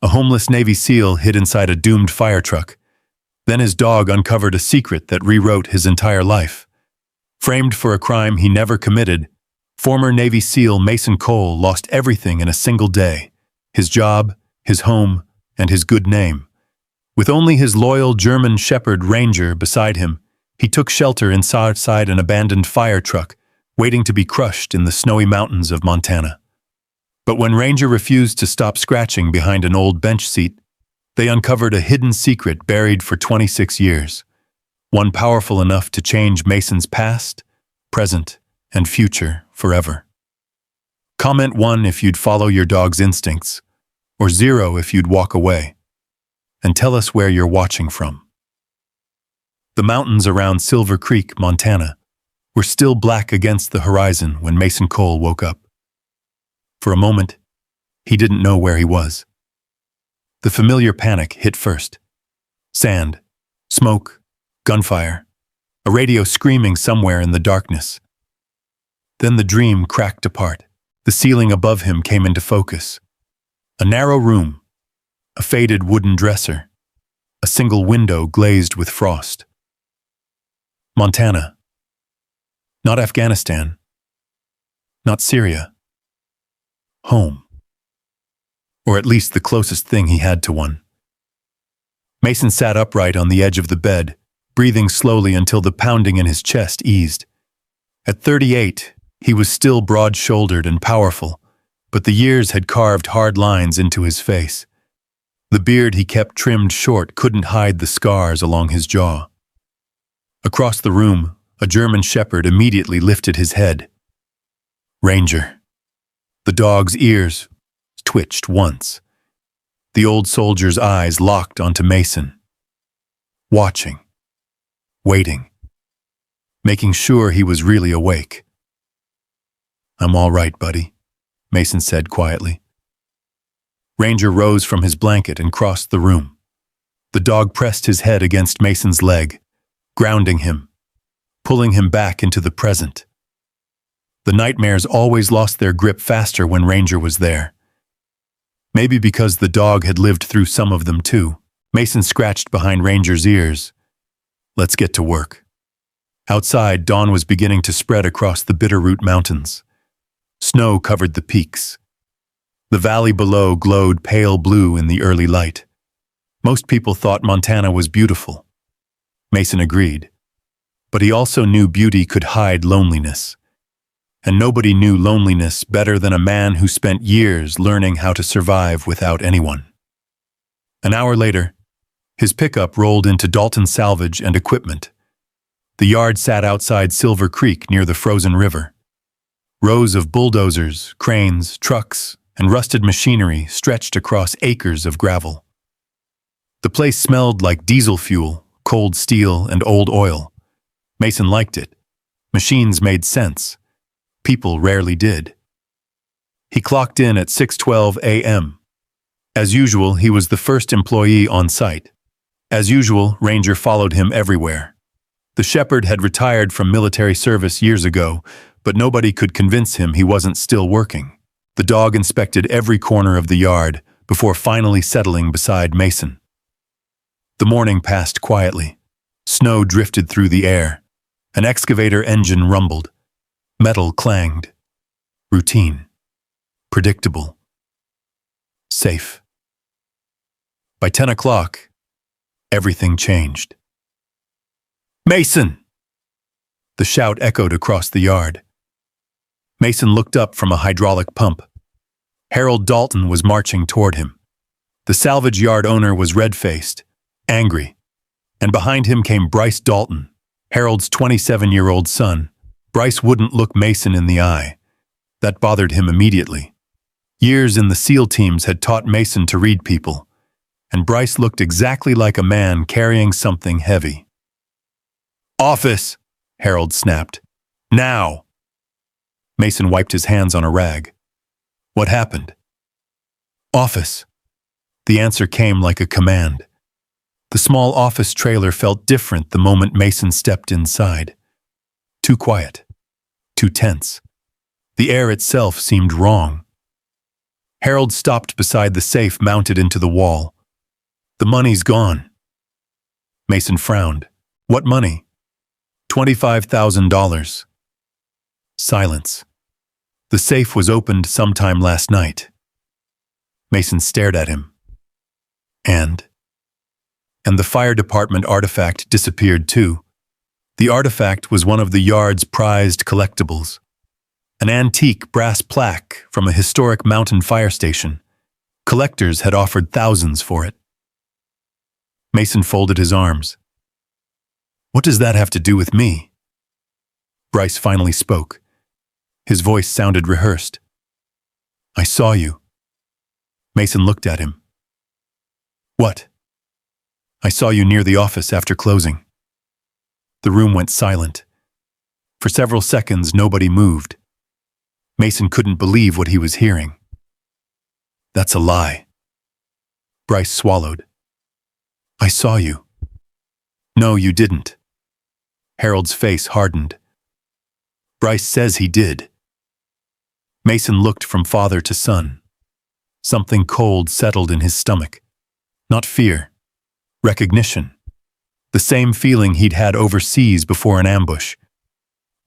A homeless Navy SEAL hid inside a doomed fire truck. Then his dog uncovered a secret that rewrote his entire life. Framed for a crime he never committed, former Navy SEAL Mason Cole lost everything in a single day: his job, his home, and his good name. With only his loyal German Shepherd Ranger beside him, he took shelter inside an abandoned fire truck, waiting to be crushed in the snowy mountains of Montana. But when Ranger refused to stop scratching behind an old bench seat, they uncovered a hidden secret buried for 26 years, one powerful enough to change Mason's past, present, and future forever. Comment 1 if you'd follow your dog's instincts, or 0 if you'd walk away, and tell us where you're watching from. The mountains around Silver Creek, Montana, were still black against the horizon when Mason Cole woke up. For a moment, he didn't know where he was. The familiar panic hit first. Sand, smoke, gunfire, a radio screaming somewhere in the darkness. Then the dream cracked apart. The ceiling above him came into focus. A narrow room, a faded wooden dresser, a single window glazed with frost. Montana. Not Afghanistan. Not Syria. Home. Or at least the closest thing he had to one. Mason sat upright on the edge of the bed, breathing slowly until the pounding in his chest eased. At 38, he was still broad-shouldered and powerful, but the years had carved hard lines into his face. The beard he kept trimmed short couldn't hide the scars along his jaw. Across the room, a German Shepherd immediately lifted his head. Ranger. The dog's ears twitched once. The old soldier's eyes locked onto Mason. Watching. Waiting. Making sure he was really awake. "I'm all right, buddy," Mason said quietly. Ranger rose from his blanket and crossed the room. The dog pressed his head against Mason's leg, grounding him, pulling him back into the present. The nightmares always lost their grip faster when Ranger was there. Maybe because the dog had lived through some of them too. Mason scratched behind Ranger's ears. "Let's get to work." Outside, dawn was beginning to spread across the Bitterroot Mountains. Snow covered the peaks. The valley below glowed pale blue in the early light. Most people thought Montana was beautiful. Mason agreed. But he also knew beauty could hide loneliness. And nobody knew loneliness better than a man who spent years learning how to survive without anyone. An hour later, his pickup rolled into Dalton Salvage and Equipment. The yard sat outside Silver Creek near the frozen river. Rows of bulldozers, cranes, trucks, and rusted machinery stretched across acres of gravel. The place smelled like diesel fuel, cold steel, and old oil. Mason liked it. Machines made sense. People rarely did. He clocked in at 6:12 a.m. As usual, he was the first employee on site. As usual, Ranger followed him everywhere. The Shepherd had retired from military service years ago, but nobody could convince him he wasn't still working. The dog inspected every corner of the yard before finally settling beside Mason. The morning passed quietly. Snow drifted through the air. An excavator engine rumbled. Metal clanged. Routine. Predictable. Safe. By 10 o'clock, everything changed. "Mason!" The shout echoed across the yard. Mason looked up from a hydraulic pump. Harold Dalton was marching toward him. The salvage yard owner was red-faced, angry, and behind him came Bryce Dalton, Harold's 27-year-old son. Bryce wouldn't look Mason in the eye. That bothered him immediately. Years in the SEAL teams had taught Mason to read people, and Bryce looked exactly like a man carrying something heavy. "Office!" Harold snapped. "Now!" Mason wiped his hands on a rag. "What happened?" "Office." The answer came like a command. The small office trailer felt different the moment Mason stepped inside. Too quiet. Too tense. The air itself seemed wrong. Harold stopped beside the safe mounted into the wall. The money's gone. Mason frowned. What money? $25,000. Silence. The safe was opened sometime last night. Mason stared at him. And the fire department artifact disappeared too. The artifact was one of the yard's prized collectibles. An antique brass plaque from a historic mountain fire station. Collectors had offered thousands for it. Mason folded his arms. What does that have to do with me? Bryce finally spoke. His voice sounded rehearsed. I saw you. Mason looked at him. What? I saw you near the office after closing. The room went silent. For several seconds, nobody moved. Mason couldn't believe what he was hearing. That's a lie. Bryce swallowed. I saw you. No, you didn't. Harold's face hardened. Bryce says he did. Mason looked from father to son. Something cold settled in his stomach. Not fear. Recognition. The same feeling he'd had overseas before an ambush.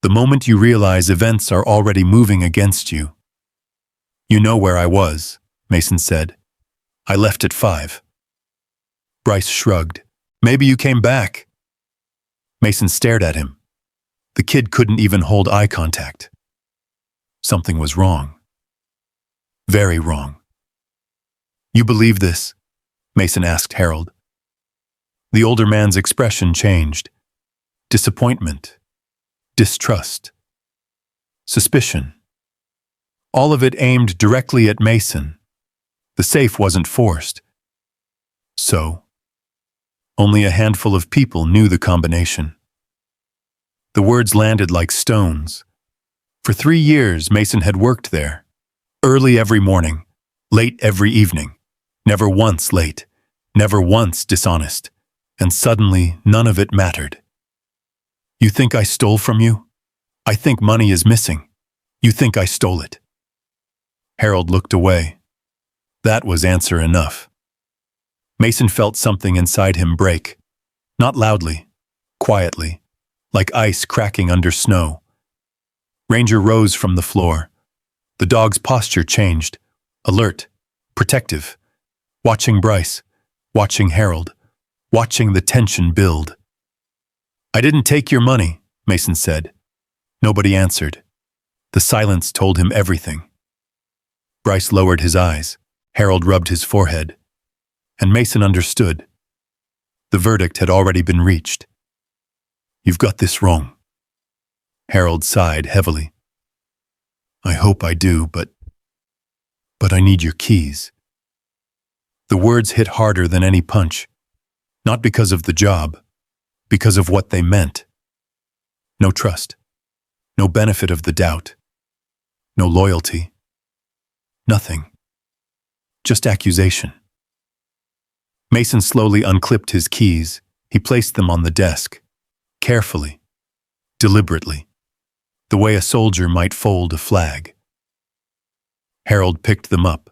The moment you realize events are already moving against you. You know where I was, Mason said. I left at 5. Bryce shrugged. Maybe you came back. Mason stared at him. The kid couldn't even hold eye contact. Something was wrong. Very wrong. You believe this? Mason asked Harold. The older man's expression changed. Disappointment. Distrust. Suspicion. All of it aimed directly at Mason. The safe wasn't forced. So, only a handful of people knew the combination. The words landed like stones. For 3 years, Mason had worked there. Early every morning, late every evening. Never once late, never once dishonest. And suddenly, none of it mattered. You think I stole from you? I think money is missing. You think I stole it. Harold looked away. That was answer enough. Mason felt something inside him break. Not loudly, quietly, like ice cracking under snow. Ranger rose from the floor. The dog's posture changed. Alert, protective. Watching Bryce, watching Harold, watching the tension build. I didn't take your money, Mason said. Nobody answered. The silence told him everything. Bryce lowered his eyes. Harold rubbed his forehead. And Mason understood. The verdict had already been reached. You've got this wrong. Harold sighed heavily. I hope I do, but I need your keys. The words hit harder than any punch. Not because of the job, because of what they meant. No trust. No benefit of the doubt. No loyalty. Nothing. Just accusation. Mason slowly unclipped his keys. He placed them on the desk. Carefully. Deliberately. The way a soldier might fold a flag. Harold picked them up.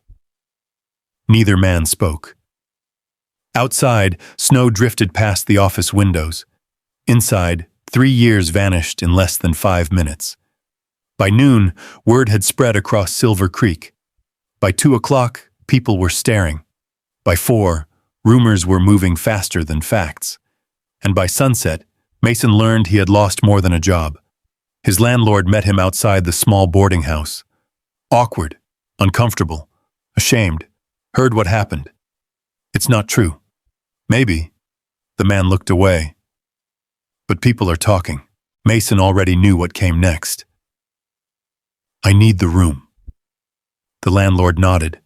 Neither man spoke. Outside, snow drifted past the office windows. Inside, 3 years vanished in less than 5 minutes. By noon, word had spread across Silver Creek. By 2 o'clock, people were staring. By 4, rumors were moving faster than facts. And by sunset, Mason learned he had lost more than a job. His landlord met him outside the small boarding house. Awkward, uncomfortable, ashamed, heard what happened. It's not true. Maybe. The man looked away. But people are talking. Mason already knew what came next. I need the room. The landlord nodded.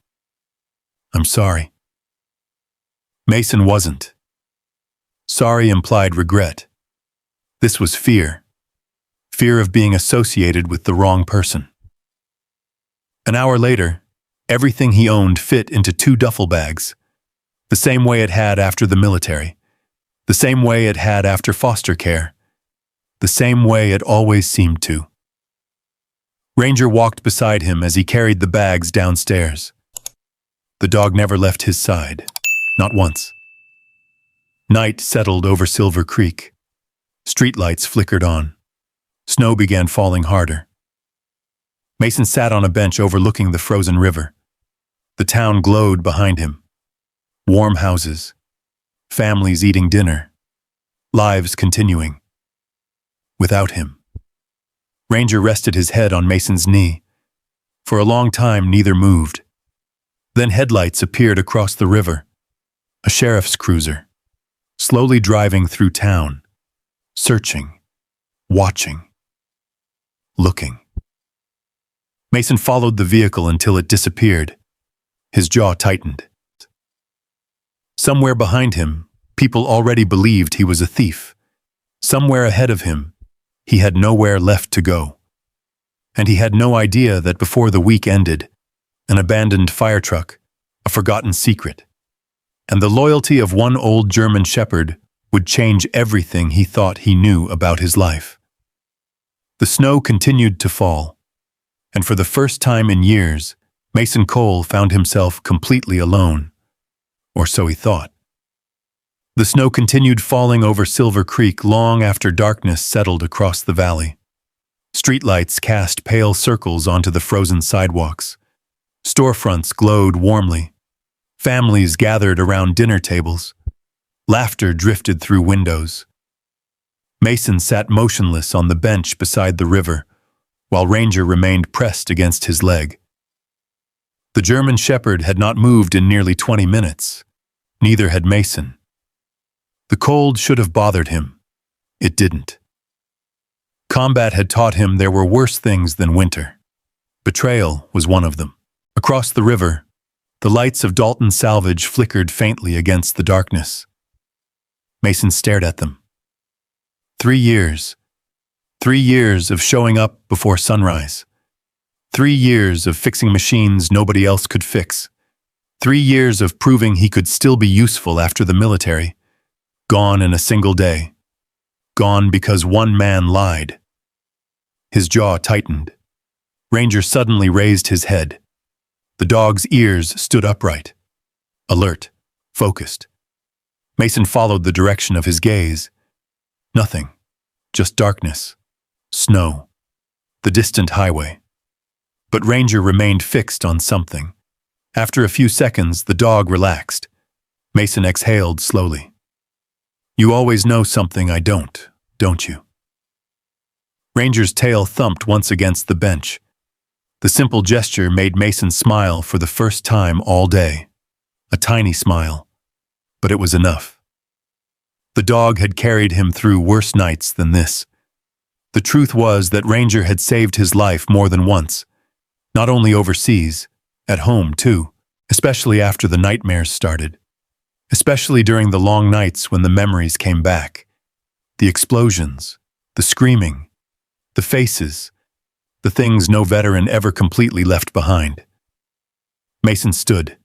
I'm sorry. Mason wasn't. Sorry implied regret. This was fear. Fear of being associated with the wrong person. An hour later, everything he owned fit into 2 duffel bags. The same way it had after the military. The same way it had after foster care. The same way it always seemed to. Ranger walked beside him as he carried the bags downstairs. The dog never left his side. Not once. Night settled over Silver Creek. Streetlights flickered on. Snow began falling harder. Mason sat on a bench overlooking the frozen river. The town glowed behind him. Warm houses. Families eating dinner. Lives continuing. Without him. Ranger rested his head on Mason's knee. For a long time, neither moved. Then headlights appeared across the river. A sheriff's cruiser. Slowly driving through town. Searching. Watching. Looking. Mason followed the vehicle until it disappeared. His jaw tightened. Somewhere behind him, people already believed he was a thief. Somewhere ahead of him, he had nowhere left to go. And he had no idea that before the week ended, an abandoned fire truck, a forgotten secret, and the loyalty of one old German shepherd would change everything he thought he knew about his life. The snow continued to fall, and for the first time in years, Mason Cole found himself completely alone, or so he thought. The snow continued falling over Silver Creek long after darkness settled across the valley. Streetlights cast pale circles onto the frozen sidewalks. Storefronts glowed warmly. Families gathered around dinner tables. Laughter drifted through windows. Mason sat motionless on the bench beside the river, while Ranger remained pressed against his leg. The German shepherd had not moved in nearly 20 minutes. Neither had Mason. The cold should have bothered him. It didn't. Combat had taught him there were worse things than winter. Betrayal was one of them. Across the river, the lights of Dalton Salvage flickered faintly against the darkness. Mason stared at them. 3 years. 3 years of showing up before sunrise. 3 years of fixing machines nobody else could fix. 3 years of proving he could still be useful after the military. Gone in a single day. Gone because one man lied. His jaw tightened. Ranger suddenly raised his head. The dog's ears stood upright. Alert. Focused. Mason followed the direction of his gaze. Nothing. Just darkness. Snow. The distant highway. But Ranger remained fixed on something. After a few seconds, the dog relaxed. Mason exhaled slowly. You always know something I don't you? Ranger's tail thumped once against the bench. The simple gesture made Mason smile for the first time all day. A tiny smile. But it was enough. The dog had carried him through worse nights than this. The truth was that Ranger had saved his life more than once. Not only overseas, at home too, especially after the nightmares started. Especially during the long nights when the memories came back. The explosions, the screaming, the faces, the things no veteran ever completely left behind. Mason stood.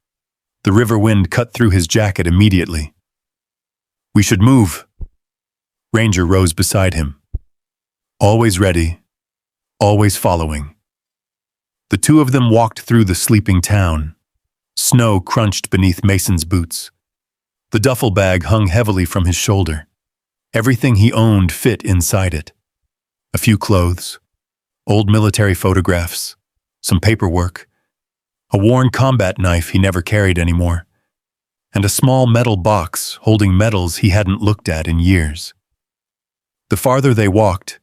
The river wind cut through his jacket immediately. We should move. Ranger rose beside him. Always ready, always following. The two of them walked through the sleeping town. Snow crunched beneath Mason's boots. The duffel bag hung heavily from his shoulder. Everything he owned fit inside it. A few clothes, old military photographs, some paperwork, a worn combat knife he never carried anymore, and a small metal box holding medals he hadn't looked at in years. The farther they walked,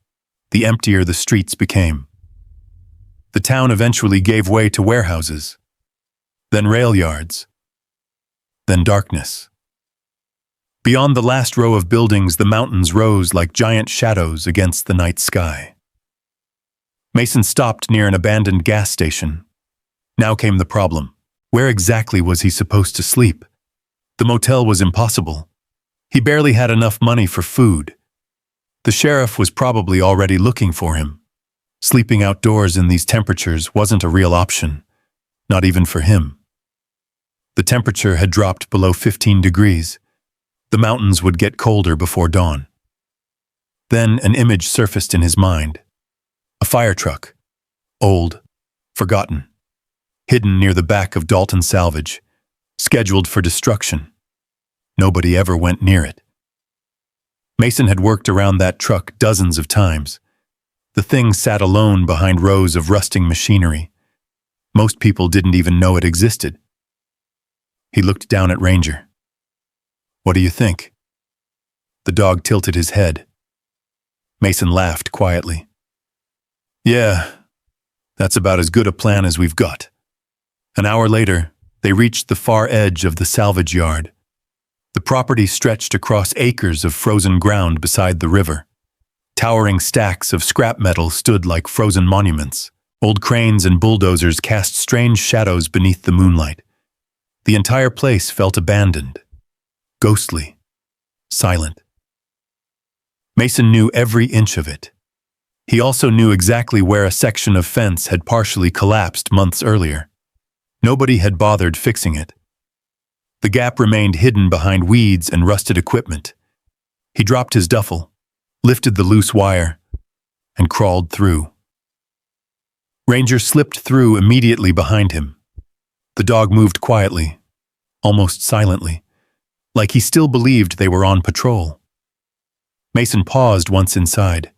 the emptier the streets became. The town eventually gave way to warehouses, then rail yards, then darkness. Beyond the last row of buildings, the mountains rose like giant shadows against the night sky. Mason stopped near an abandoned gas station. Now came the problem. Where exactly was he supposed to sleep? The motel was impossible. He barely had enough money for food. The sheriff was probably already looking for him. Sleeping outdoors in these temperatures wasn't a real option, not even for him. The temperature had dropped below 15 degrees. The mountains would get colder before dawn. Then an image surfaced in his mind. A fire truck. Old. Forgotten. Hidden near the back of Dalton Salvage. scheduled for destruction. Nobody ever went near it. Mason had worked around that truck dozens of times. The thing sat alone behind rows of rusting machinery. Most people didn't even know it existed. He looked down at Ranger. "What do you think?" The dog tilted his head. Mason laughed quietly. "Yeah, that's about as good a plan as we've got." An hour later, they reached the far edge of the salvage yard. The property stretched across acres of frozen ground beside the river. Towering stacks of scrap metal stood like frozen monuments. Old cranes and bulldozers cast strange shadows beneath the moonlight. The entire place felt abandoned, ghostly, silent. Mason knew every inch of it. He also knew exactly where a section of fence had partially collapsed months earlier. Nobody had bothered fixing it. The gap remained hidden behind weeds and rusted equipment. He dropped his duffel, lifted the loose wire, and crawled through. Ranger slipped through immediately behind him. The dog moved quietly, almost silently, like he still believed they were on patrol. Mason paused once inside.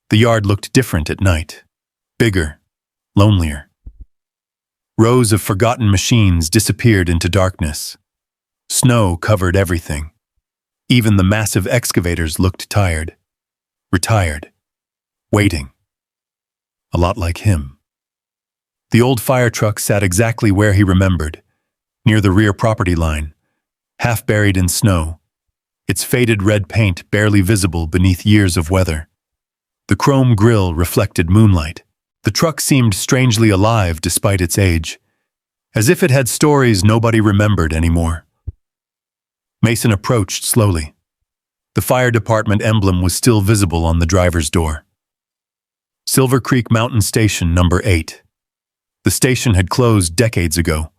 The yard looked different at night, bigger, lonelier. Rows of forgotten machines disappeared into darkness. Snow covered everything. Even the massive excavators looked tired, retired, waiting. A lot like him. The old fire truck sat exactly where he remembered, near the rear property line, half buried in snow, its faded red paint barely visible beneath years of weather. The chrome grille reflected moonlight. The truck seemed strangely alive despite its age, as if it had stories nobody remembered anymore. Mason approached slowly. The fire department emblem was still visible on the driver's door. Silver Creek Mountain Station number 8. The station had closed decades ago.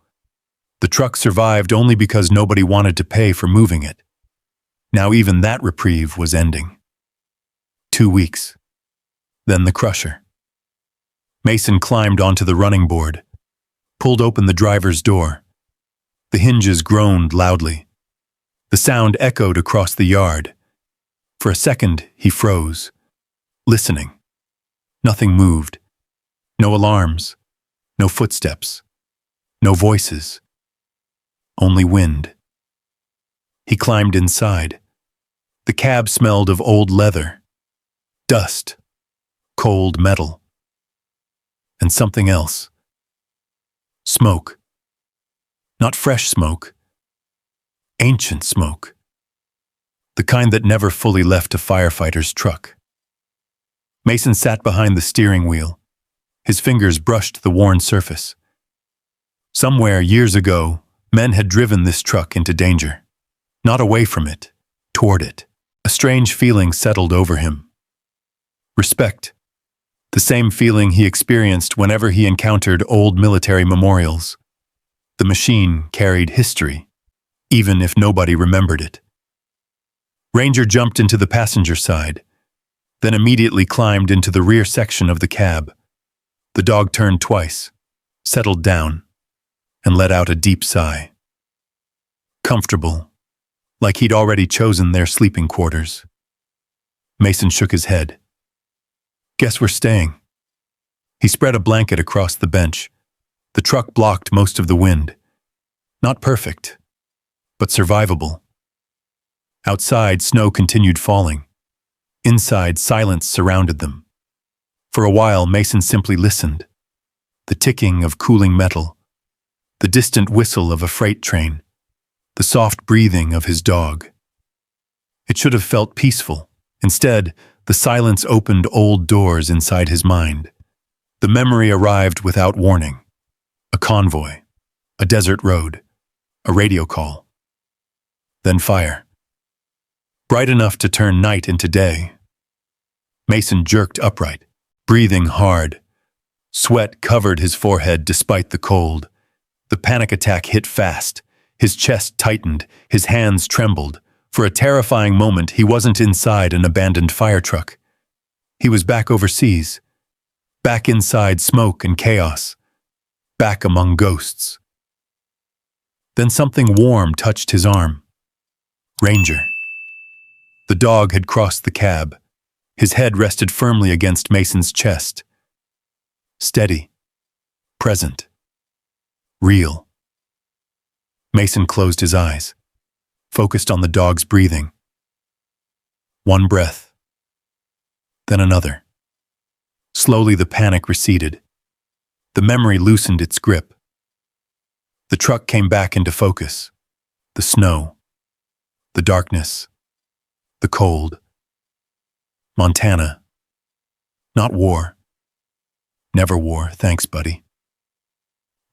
The truck survived only because nobody wanted to pay for moving it. Now even that reprieve was ending. 2 weeks. Then the crusher. Mason climbed onto the running board, pulled open the driver's door. The hinges groaned loudly. The sound echoed across the yard. For a second, he froze, listening. Nothing moved. No alarms. No footsteps. No voices. Only wind. He climbed inside. The cab smelled of old leather, dust, cold metal, and something else. Smoke. Not fresh smoke. Ancient smoke. The kind that never fully left a firefighter's truck. Mason sat behind the steering wheel. His fingers brushed the worn surface. Somewhere years ago, men had driven this truck into danger. Not away from it, toward it. A strange feeling settled over him. Respect. The same feeling he experienced whenever he encountered old military memorials. The machine carried history, even if nobody remembered it. Ranger jumped into the passenger side, then immediately climbed into the rear section of the cab. The dog turned twice, settled down, and let out a deep sigh. Comfortable, like he'd already chosen their sleeping quarters. Mason shook his head. "Guess we're staying." He spread a blanket across the bench. The truck blocked most of the wind. Not perfect, but survivable. Outside, snow continued falling. Inside, silence surrounded them. For a while, Mason simply listened. The ticking of cooling metal, the distant whistle of a freight train, the soft breathing of his dog. It should have felt peaceful. Instead, the silence opened old doors inside his mind. The memory arrived without warning. A convoy, a desert road, a radio call. Then fire. Bright enough to turn night into day. Mason jerked upright, breathing hard. Sweat covered his forehead despite the cold. The panic attack hit fast. His chest tightened, his hands trembled. For a terrifying moment, he wasn't inside an abandoned fire truck. He was back overseas, back inside smoke and chaos, back among ghosts. Then something warm touched his arm. Ranger. The dog had crossed the cab. His head rested firmly against Mason's chest. Steady. Present. Real. Mason closed his eyes, focused on the dog's breathing. One breath. Then another. Slowly the panic receded. The memory loosened its grip. The truck came back into focus. The snow. The darkness. The cold. Montana. Not war. Never war, thanks, buddy.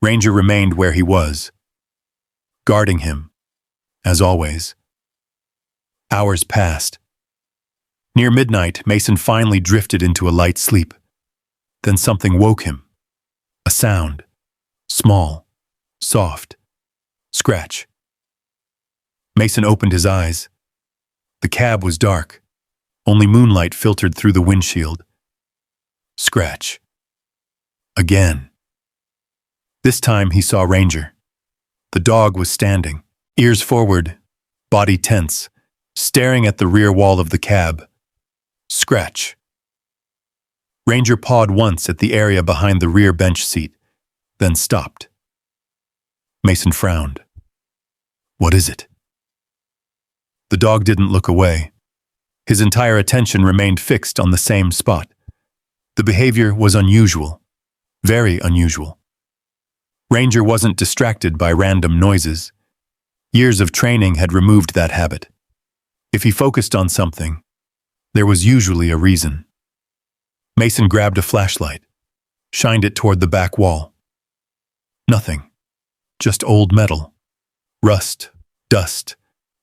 Ranger remained where he was, guarding him, as always. Hours passed. Near midnight, Mason finally drifted into a light sleep. Then something woke him. A sound. Small. Soft. Scratch. Mason opened his eyes. The cab was dark. Only moonlight filtered through the windshield. Scratch. Again. This time he saw Ranger. The dog was standing, ears forward, body tense, staring at the rear wall of the cab. Scratch. Ranger pawed once at the area behind the rear bench seat, then stopped. Mason frowned. What is it? The dog didn't look away. His entire attention remained fixed on the same spot. The behavior was unusual, very unusual. Ranger wasn't distracted by random noises. Years of training had removed that habit. If he focused on something, there was usually a reason. Mason grabbed a flashlight, shined it toward the back wall. Nothing. Just old metal. Rust, dust,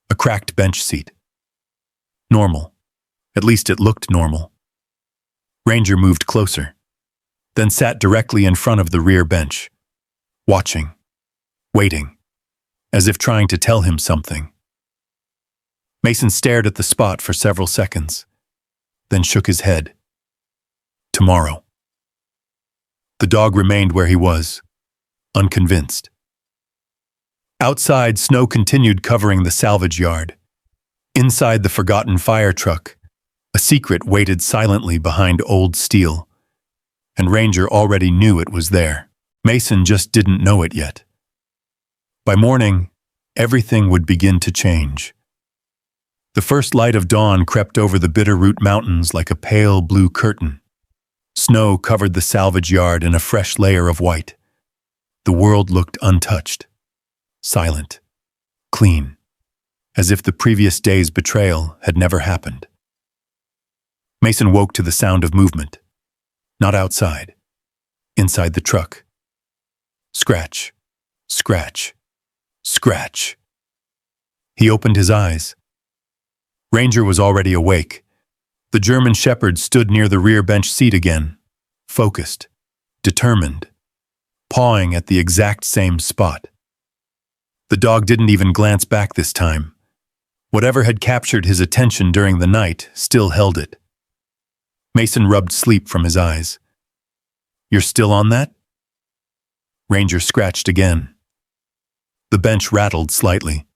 a cracked bench seat. Normal. At least it looked normal. Ranger moved closer, then sat directly in front of the rear bench, watching, waiting, as if trying to tell him something. Mason stared at the spot for several seconds, then shook his head. Tomorrow. The dog remained where he was, unconvinced. Outside, snow continued covering the salvage yard. Inside the forgotten fire truck, a secret waited silently behind old steel, and Ranger already knew it was there. Mason just didn't know it yet. By morning, everything would begin to change. The first light of dawn crept over the Bitterroot Mountains like a pale blue curtain. Snow covered the salvage yard in a fresh layer of white. The world looked untouched, silent, clean, as if the previous day's betrayal had never happened. Mason woke to the sound of movement. Not outside. Inside the truck. Scratch, scratch, scratch. He opened his eyes. Ranger was already awake. The German Shepherd stood near the rear bench seat again, focused, determined, pawing at the exact same spot. The dog didn't even glance back this time. Whatever had captured his attention during the night still held it. Mason rubbed sleep from his eyes. You're still on that? Ranger scratched again. The bench rattled slightly.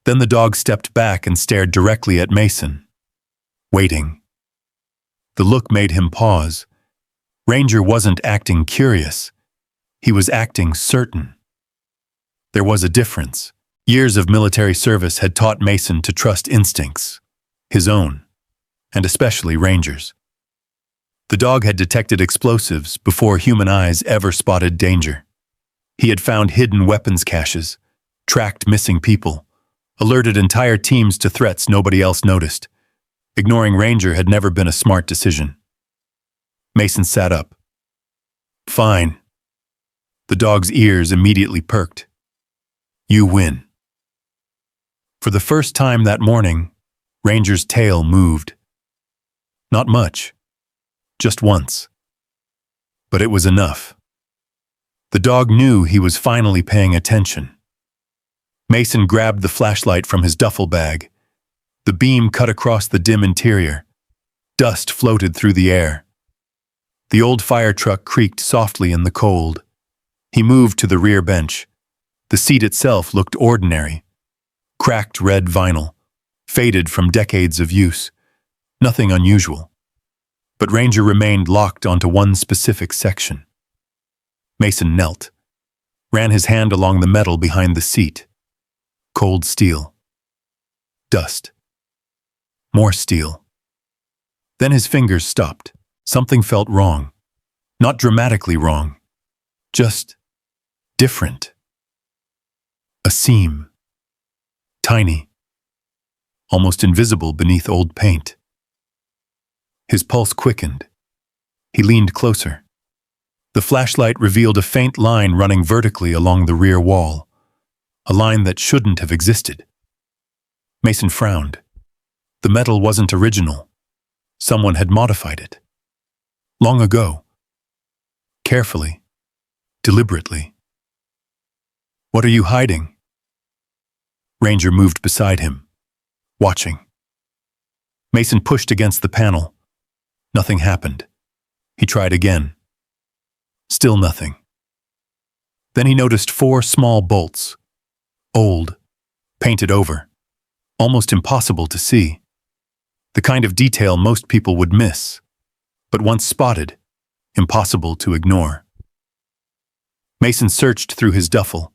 Then the dog stepped back and stared directly at Mason, waiting. The look made him pause. Ranger wasn't acting curious. He was acting certain. There was a difference. Years of military service had taught Mason to trust instincts, his own, and especially Ranger's. The dog had detected explosives before human eyes ever spotted danger. He had found hidden weapons caches, tracked missing people, alerted entire teams to threats nobody else noticed. Ignoring Ranger had never been a smart decision. Mason sat up. Fine. The dog's ears immediately perked. You win. For the first time that morning, Ranger's tail moved. Not much. Just once. But it was enough. The dog knew he was finally paying attention. Mason grabbed the flashlight from his duffel bag. The beam cut across the dim interior. Dust floated through the air. The old fire truck creaked softly in the cold. He moved to the rear bench, The seat itself looked ordinary. Cracked red vinyl, faded from decades of use. Nothing unusual. But Ranger remained locked onto one specific section. Mason knelt, ran his hand along the metal behind the seat. Cold steel. Dust. More steel. Then his fingers stopped. Something felt wrong. Not dramatically wrong. Just different. A seam. Tiny. Almost invisible beneath old paint. His pulse quickened. He leaned closer. The flashlight revealed a faint line running vertically along the rear wall, a line that shouldn't have existed. Mason frowned. The metal wasn't original. Someone had modified it. Long ago. Carefully. Deliberately. "What are you hiding?" Ranger moved beside him, watching. Mason pushed against the panel. Nothing happened. He tried again. Still nothing. Then he noticed 4 small bolts. Old. Painted over. Almost impossible to see. The kind of detail most people would miss. But once spotted, impossible to ignore. Mason searched through his duffel.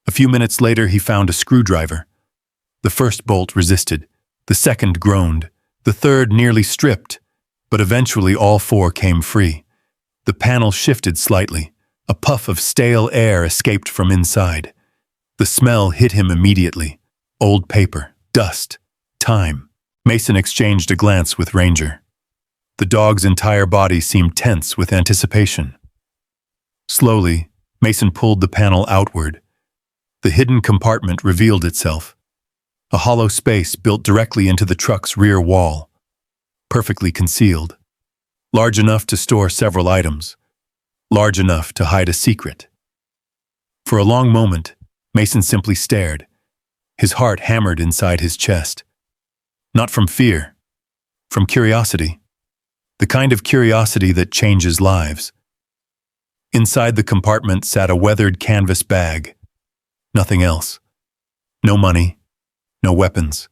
A few minutes later he found a screwdriver. The first bolt resisted. The second groaned. The third nearly stripped. But eventually all 4 came free. The panel shifted slightly. A puff of stale air escaped from inside. The smell hit him immediately. Old paper, dust, time. Mason exchanged a glance with Ranger. The dog's entire body seemed tense with anticipation. Slowly, Mason pulled the panel outward. The hidden compartment revealed itself. A hollow space built directly into the truck's rear wall. Perfectly concealed. Large enough to store several items. Large enough to hide a secret. For a long moment, Mason simply stared. His heart hammered inside his chest. Not from fear. From curiosity. The kind of curiosity that changes lives. Inside the compartment sat a weathered canvas bag. Nothing else. No money. No weapons.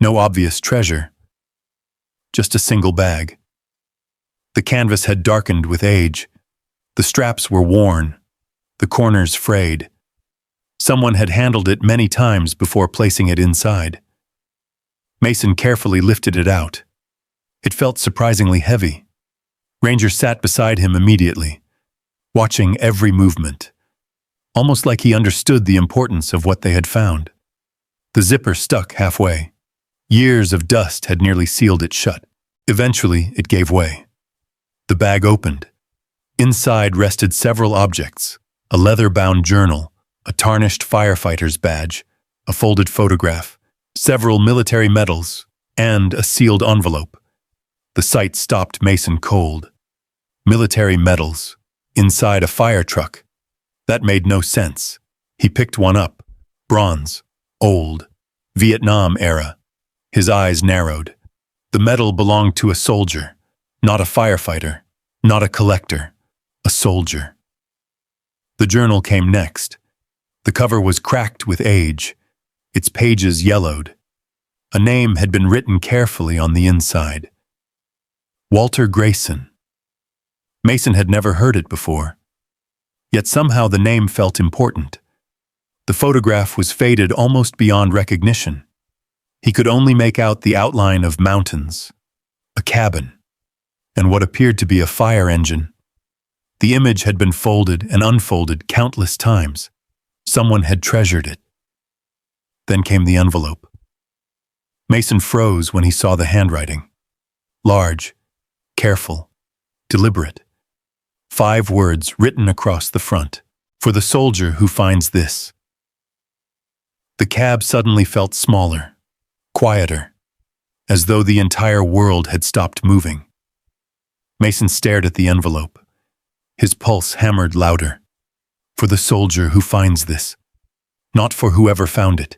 No obvious treasure. Just a single bag. The canvas had darkened with age. The straps were worn. The corners frayed. Someone had handled it many times before placing it inside. Mason carefully lifted it out. It felt surprisingly heavy. Ranger sat beside him immediately, watching every movement, almost like he understood the importance of what they had found. The zipper stuck halfway. Years of dust had nearly sealed it shut. Eventually, it gave way. The bag opened. Inside rested several objects: a leather-bound journal, a tarnished firefighter's badge, a folded photograph, several military medals, and a sealed envelope. The sight stopped Mason cold. Military medals, inside a fire truck. That made no sense. He picked one up. Bronze, old, Vietnam era. His eyes narrowed. The medal belonged to a soldier, not a firefighter, not a collector, a soldier. The journal came next. The cover was cracked with age, its pages yellowed. A name had been written carefully on the inside. Walter Grayson. Mason had never heard it before. Yet somehow the name felt important. The photograph was faded almost beyond recognition. He could only make out the outline of mountains, a cabin, and what appeared to be a fire engine. The image had been folded and unfolded countless times. Someone had treasured it. Then came the envelope. Mason froze when he saw the handwriting. Large, careful, deliberate. 5 words written across the front. For the soldier who finds this. The cab suddenly felt smaller, quieter, as though the entire world had stopped moving. Mason stared at the envelope. His pulse hammered louder. For the soldier who finds this. Not for whoever found it.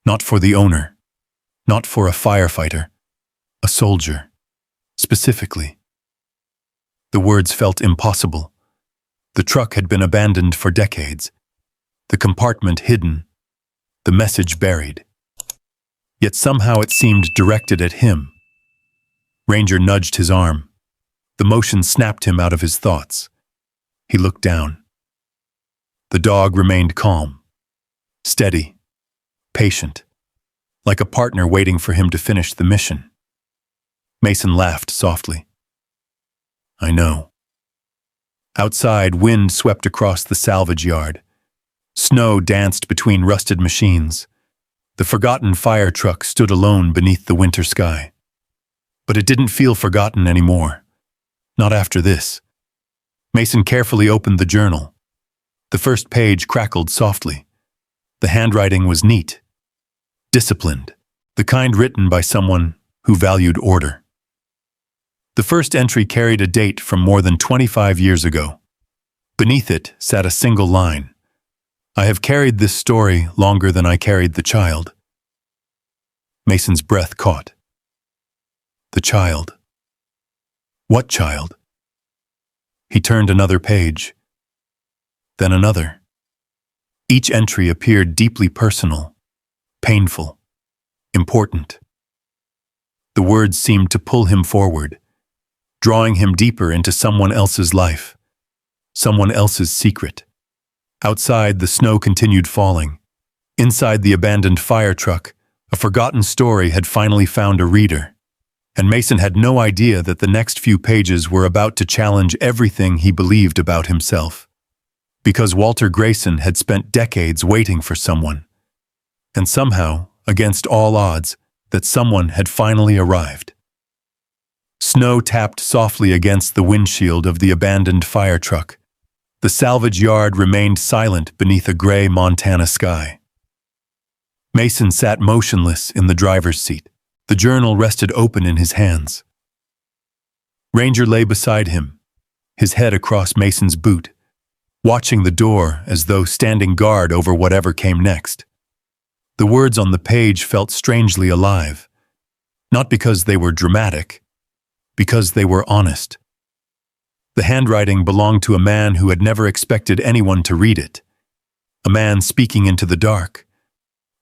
Not for the owner. Not for a firefighter. A soldier. Specifically. The words felt impossible. The truck had been abandoned for decades. The compartment hidden, the message buried. Yet somehow it seemed directed at him. Ranger nudged his arm. The motion snapped him out of his thoughts. He looked down. The dog remained calm, steady, patient, like a partner waiting for him to finish the mission. Mason laughed softly. I know. Outside, wind swept across the salvage yard. Snow danced between rusted machines. The forgotten fire truck stood alone beneath the winter sky. But it didn't feel forgotten anymore. Not after this. Mason carefully opened the journal. The first page crackled softly. The handwriting was neat, disciplined, the kind written by someone who valued order. The first entry carried a date from more than 25 years ago. Beneath it sat a single line. I have carried this story longer than I carried the child. Mason's breath caught. The child. What child? He turned another page, then another. Each entry appeared deeply personal, painful, important. The words seemed to pull him forward, drawing him deeper into someone else's life, someone else's secret. Outside, the snow continued falling. Inside the abandoned fire truck, a forgotten story had finally found a reader, and Mason had no idea that the next few pages were about to challenge everything he believed about himself. Because Walter Grayson had spent decades waiting for someone, and somehow, against all odds, that someone had finally arrived. Snow tapped softly against the windshield of the abandoned fire truck. The salvage yard remained silent beneath a gray Montana sky. Mason sat motionless in the driver's seat. The journal rested open in his hands. Ranger lay beside him, his head across Mason's boot, watching the door as though standing guard over whatever came next. The words on the page felt strangely alive, not because they were dramatic, because they were honest. The handwriting belonged to a man who had never expected anyone to read it, a man speaking into the dark,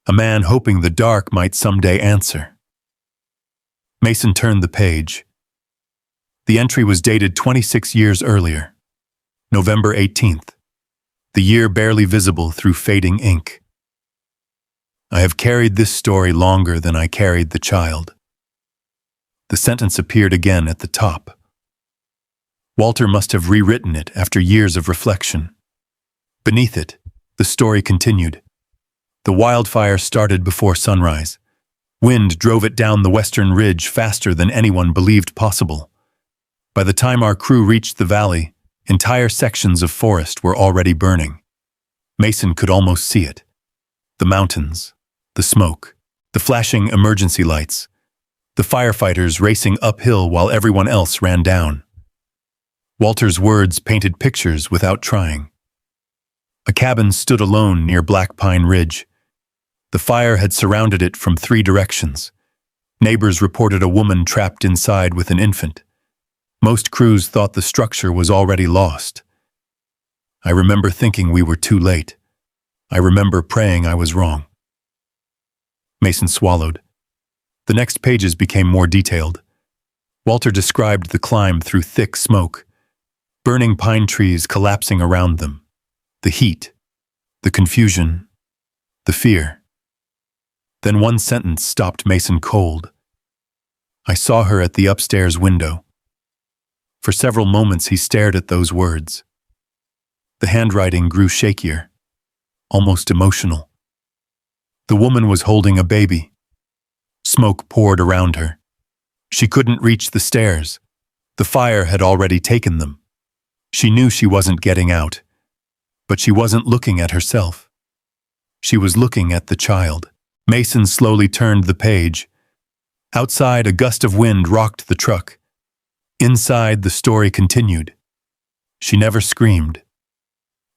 a man hoping the dark might someday answer. Mason turned the page. The entry was dated 26 years earlier, November 18th, the year barely visible through fading ink. I have carried this story longer than I carried the child. The sentence appeared again at the top. Walter must have rewritten it after years of reflection. Beneath it, the story continued. The wildfire started before sunrise. Wind drove it down the western ridge faster than anyone believed possible. By the time our crew reached the valley, entire sections of forest were already burning. Mason could almost see it. The mountains, the smoke, the flashing emergency lights, the firefighters racing uphill while everyone else ran down. Walter's words painted pictures without trying. A cabin stood alone near Black Pine Ridge. The fire had surrounded it from 3 directions. Neighbors reported a woman trapped inside with an infant. Most crews thought the structure was already lost. I remember thinking we were too late. I remember praying I was wrong. Mason swallowed. The next pages became more detailed. Walter described the climb through thick smoke, burning pine trees collapsing around them, the heat, the confusion, the fear. Then one sentence stopped Mason cold. I saw her at the upstairs window. For several moments he stared at those words. The handwriting grew shakier, almost emotional. The woman was holding a baby. Smoke poured around her. She couldn't reach the stairs. The fire had already taken them. She knew she wasn't getting out, but she wasn't looking at herself. She was looking at the child. Mason slowly turned the page. Outside, a gust of wind rocked the truck. Inside, the story continued. She never screamed.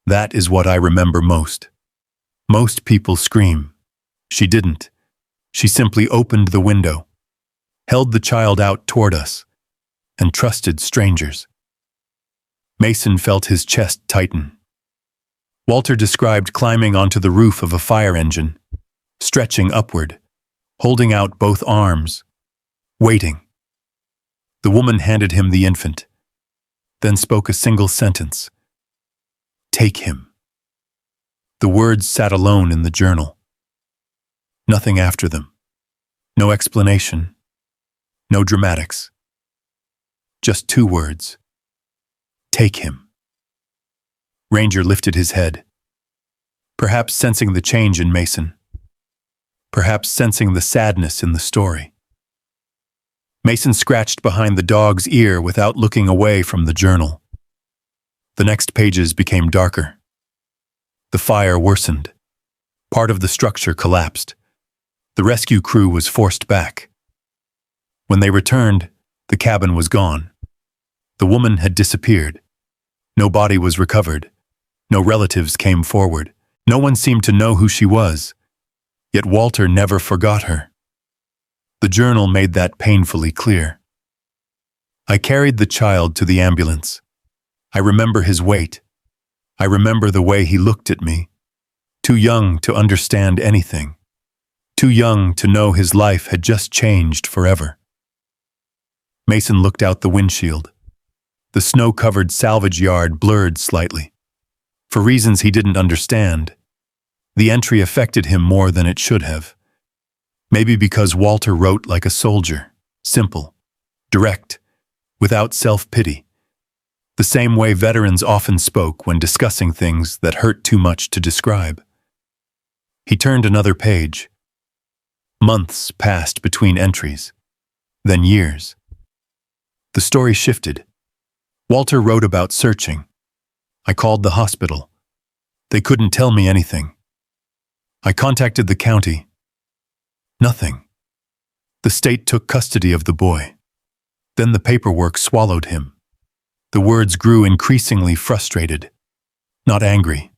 That is what I remember most. Most people scream. She didn't. She simply opened the window, held the child out toward us, and trusted strangers. Mason felt his chest tighten. Walter described climbing onto the roof of a fire engine, stretching upward, holding out both arms, waiting. The woman handed him the infant, then spoke a single sentence. Take him. The words sat alone in the journal. Nothing after them. No explanation. No dramatics. Just 2 words. Take him. Ranger lifted his head, perhaps sensing the change in Mason, perhaps sensing the sadness in the story. Mason scratched behind the dog's ear without looking away from the journal. The next pages became darker. The fire worsened. Part of the structure collapsed. The rescue crew was forced back. When they returned, the cabin was gone. The woman had disappeared. No body was recovered. No relatives came forward. No one seemed to know who she was. Yet Walter never forgot her. The journal made that painfully clear. I carried the child to the ambulance. I remember his weight. I remember the way he looked at me. Too young to understand anything. Too young to know his life had just changed forever. Mason looked out the windshield. The snow-covered salvage yard blurred slightly. For reasons he didn't understand, the entry affected him more than it should have. Maybe because Walter wrote like a soldier, simple, direct, without self-pity. The same way veterans often spoke when discussing things that hurt too much to describe. He turned another page. Months passed between entries, then years. The story shifted. Walter wrote about searching. I called the hospital. They couldn't tell me anything. I contacted the county. Nothing. The state took custody of the boy. Then the paperwork swallowed him. The words grew increasingly frustrated, not angry.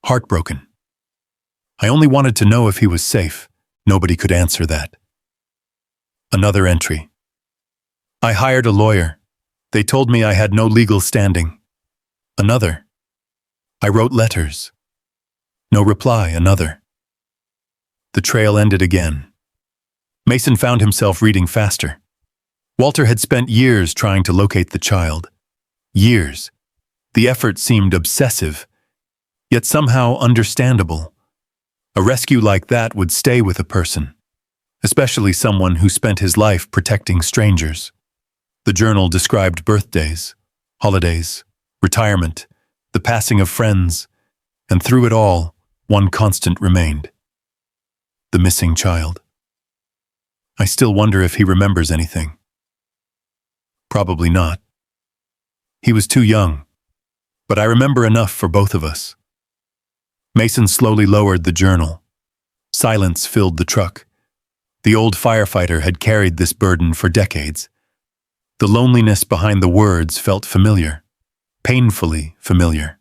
Heartbroken. I only wanted to know if he was safe. Nobody could answer that. Another entry. I hired a lawyer. They told me I had no legal standing. Another. I wrote letters. No reply, another. The trail ended again. Mason found himself reading faster. Walter had spent years trying to locate the child. Years. The effort seemed obsessive, yet somehow understandable. A rescue like that would stay with a person, especially someone who spent his life protecting strangers. The journal described birthdays, holidays, retirement, the passing of friends, and through it all, one constant remained. The missing child. I still wonder if he remembers anything. Probably not. He was too young, but I remember enough for both of us. Mason slowly lowered the journal. Silence filled the truck. The old firefighter had carried this burden for decades. The loneliness behind the words felt familiar, painfully familiar.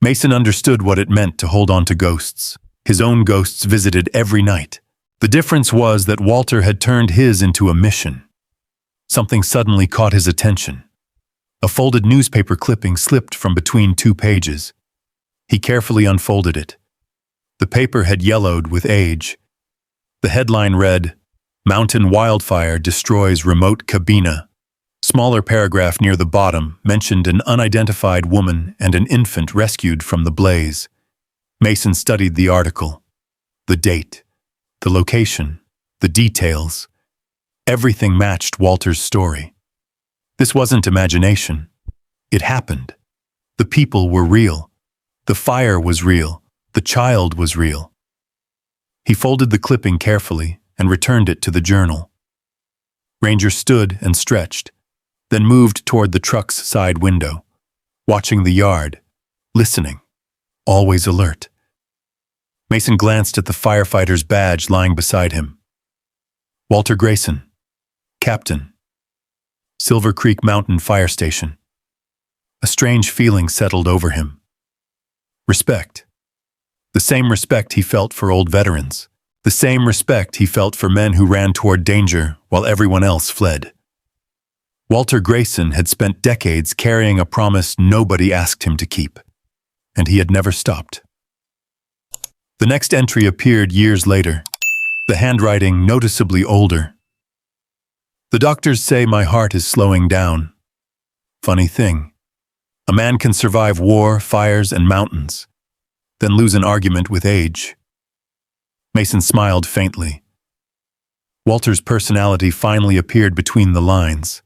Mason understood what it meant to hold on to ghosts. His own ghosts visited every night. The difference was that Walter had turned his into a mission. Something suddenly caught his attention. A folded newspaper clipping slipped from between 2 pages. He carefully unfolded it. The paper had yellowed with age. The headline read, "Mountain Wildfire Destroys Remote Cabina." Smaller paragraph near the bottom mentioned an unidentified woman and an infant rescued from the blaze. Mason studied the article. The date, the location, the details. Everything matched Walter's story. This wasn't imagination. It happened. The people were real. The fire was real. The child was real. He folded the clipping carefully and returned it to the journal. Ranger stood and stretched, then moved toward the truck's side window, watching the yard, listening, always alert. Mason glanced at the firefighter's badge lying beside him. Walter Grayson, Captain, Silver Creek Mountain Fire Station. A strange feeling settled over him. Respect. The same respect he felt for old veterans. The same respect he felt for men who ran toward danger while everyone else fled. Walter Grayson had spent decades carrying a promise nobody asked him to keep. and he had never stopped. The next entry appeared years later, the handwriting noticeably older. The doctors say my heart is slowing down. Funny thing. A man can survive war, fires, and mountains, then lose an argument with age. Mason smiled faintly. Walter's personality finally appeared between the lines.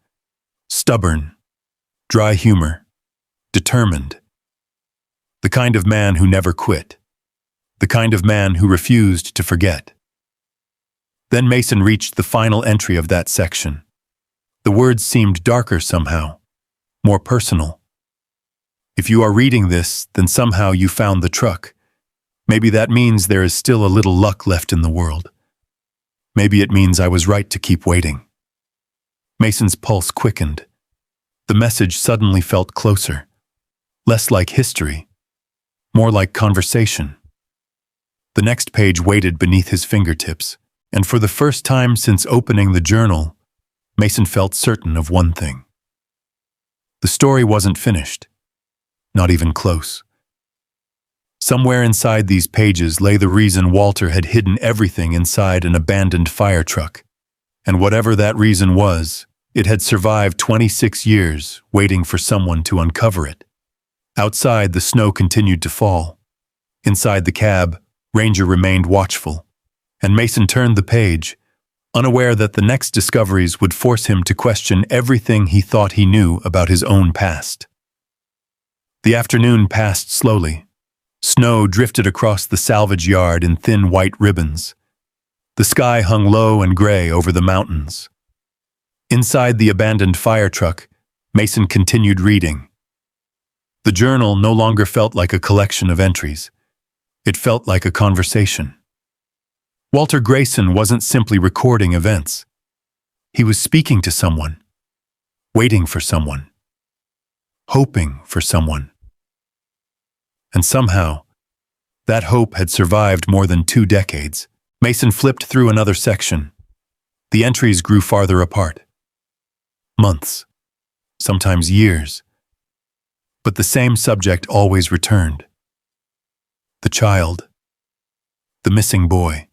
Stubborn, dry humor, determined. The kind of man who never quit. The kind of man who refused to forget. Then Mason reached the final entry of that section. The words seemed darker somehow, more personal. If you are reading this, then somehow you found the truck. Maybe that means there is still a little luck left in the world. Maybe it means I was right to keep waiting. Mason's pulse quickened. The message suddenly felt closer. Less like history, more like conversation. The next page waited beneath his fingertips, and for the first time since opening the journal, Mason felt certain of one thing. The story wasn't finished, not even close. Somewhere inside these pages lay the reason Walter had hidden everything inside an abandoned fire truck, and whatever that reason was, it had survived 26 years, waiting for someone to uncover it. Outside, the snow continued to fall. Inside the cab, Ranger remained watchful, and Mason turned the page, unaware that the next discoveries would force him to question everything he thought he knew about his own past. The afternoon passed slowly. Snow drifted across the salvage yard in thin white ribbons. The sky hung low and gray over the mountains. Inside the abandoned fire truck, Mason continued reading. The journal no longer felt like a collection of entries. It felt like a conversation. Walter Grayson wasn't simply recording events. He was speaking to someone, waiting for someone, hoping for someone. And somehow, that hope had survived more than 2 decades. Mason flipped through another section. The entries grew farther apart. Months, sometimes years. But the same subject always returned. The child. The missing boy.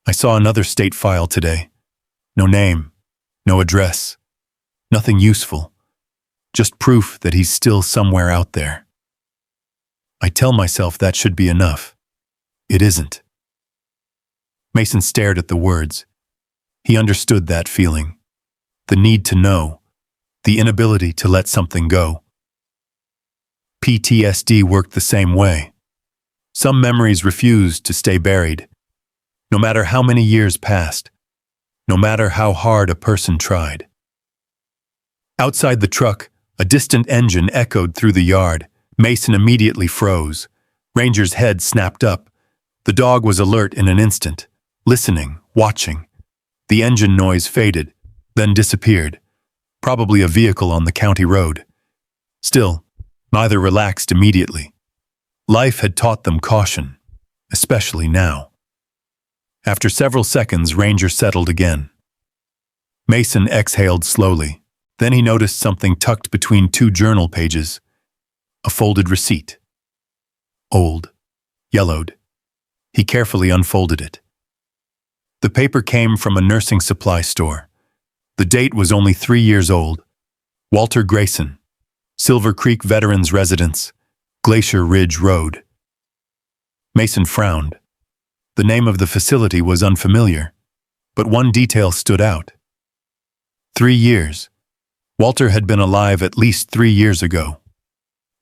I saw another state file today. No name, no address, nothing useful. Just proof that he's still somewhere out there. I tell myself that should be enough. It isn't. Mason stared at the words. He understood that feeling. The need to know. The inability to let something go. PTSD worked the same way. Some memories refused to stay buried. No matter how many years passed. No matter how hard a person tried. Outside the truck, a distant engine echoed through the yard. Mason immediately froze. Ranger's head snapped up. The dog was alert in an instant, listening, watching. The engine noise faded, then disappeared. Probably a vehicle on the county road. Still, neither relaxed immediately. Life had taught them caution, especially now. After several seconds, Ranger settled again. Mason exhaled slowly. Then he noticed something tucked between 2 journal pages. A folded receipt. Old. Yellowed. He carefully unfolded it. The paper came from a nursing supply store. The date was only 3 years old. Walter Grayson. Silver Creek Veterans Residence. Glacier Ridge Road. Mason frowned. The name of the facility was unfamiliar, but one detail stood out. 3 years. Walter had been alive at least 3 years ago.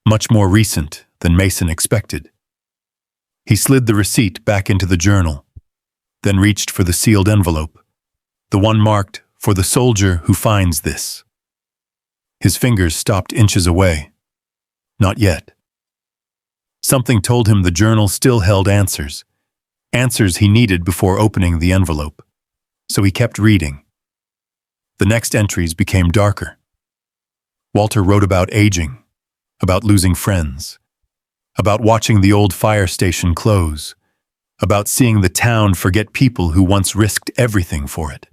Much more recent than Mason expected. He slid the receipt back into the journal, then reached for the sealed envelope, the one marked for the soldier who finds this. His fingers stopped inches away. Not yet. Something told him the journal still held answers he needed before opening the envelope. So he kept reading. The next entries became darker. Walter wrote about aging, about losing friends, about watching the old fire station close, about seeing the town forget people who once risked everything for it.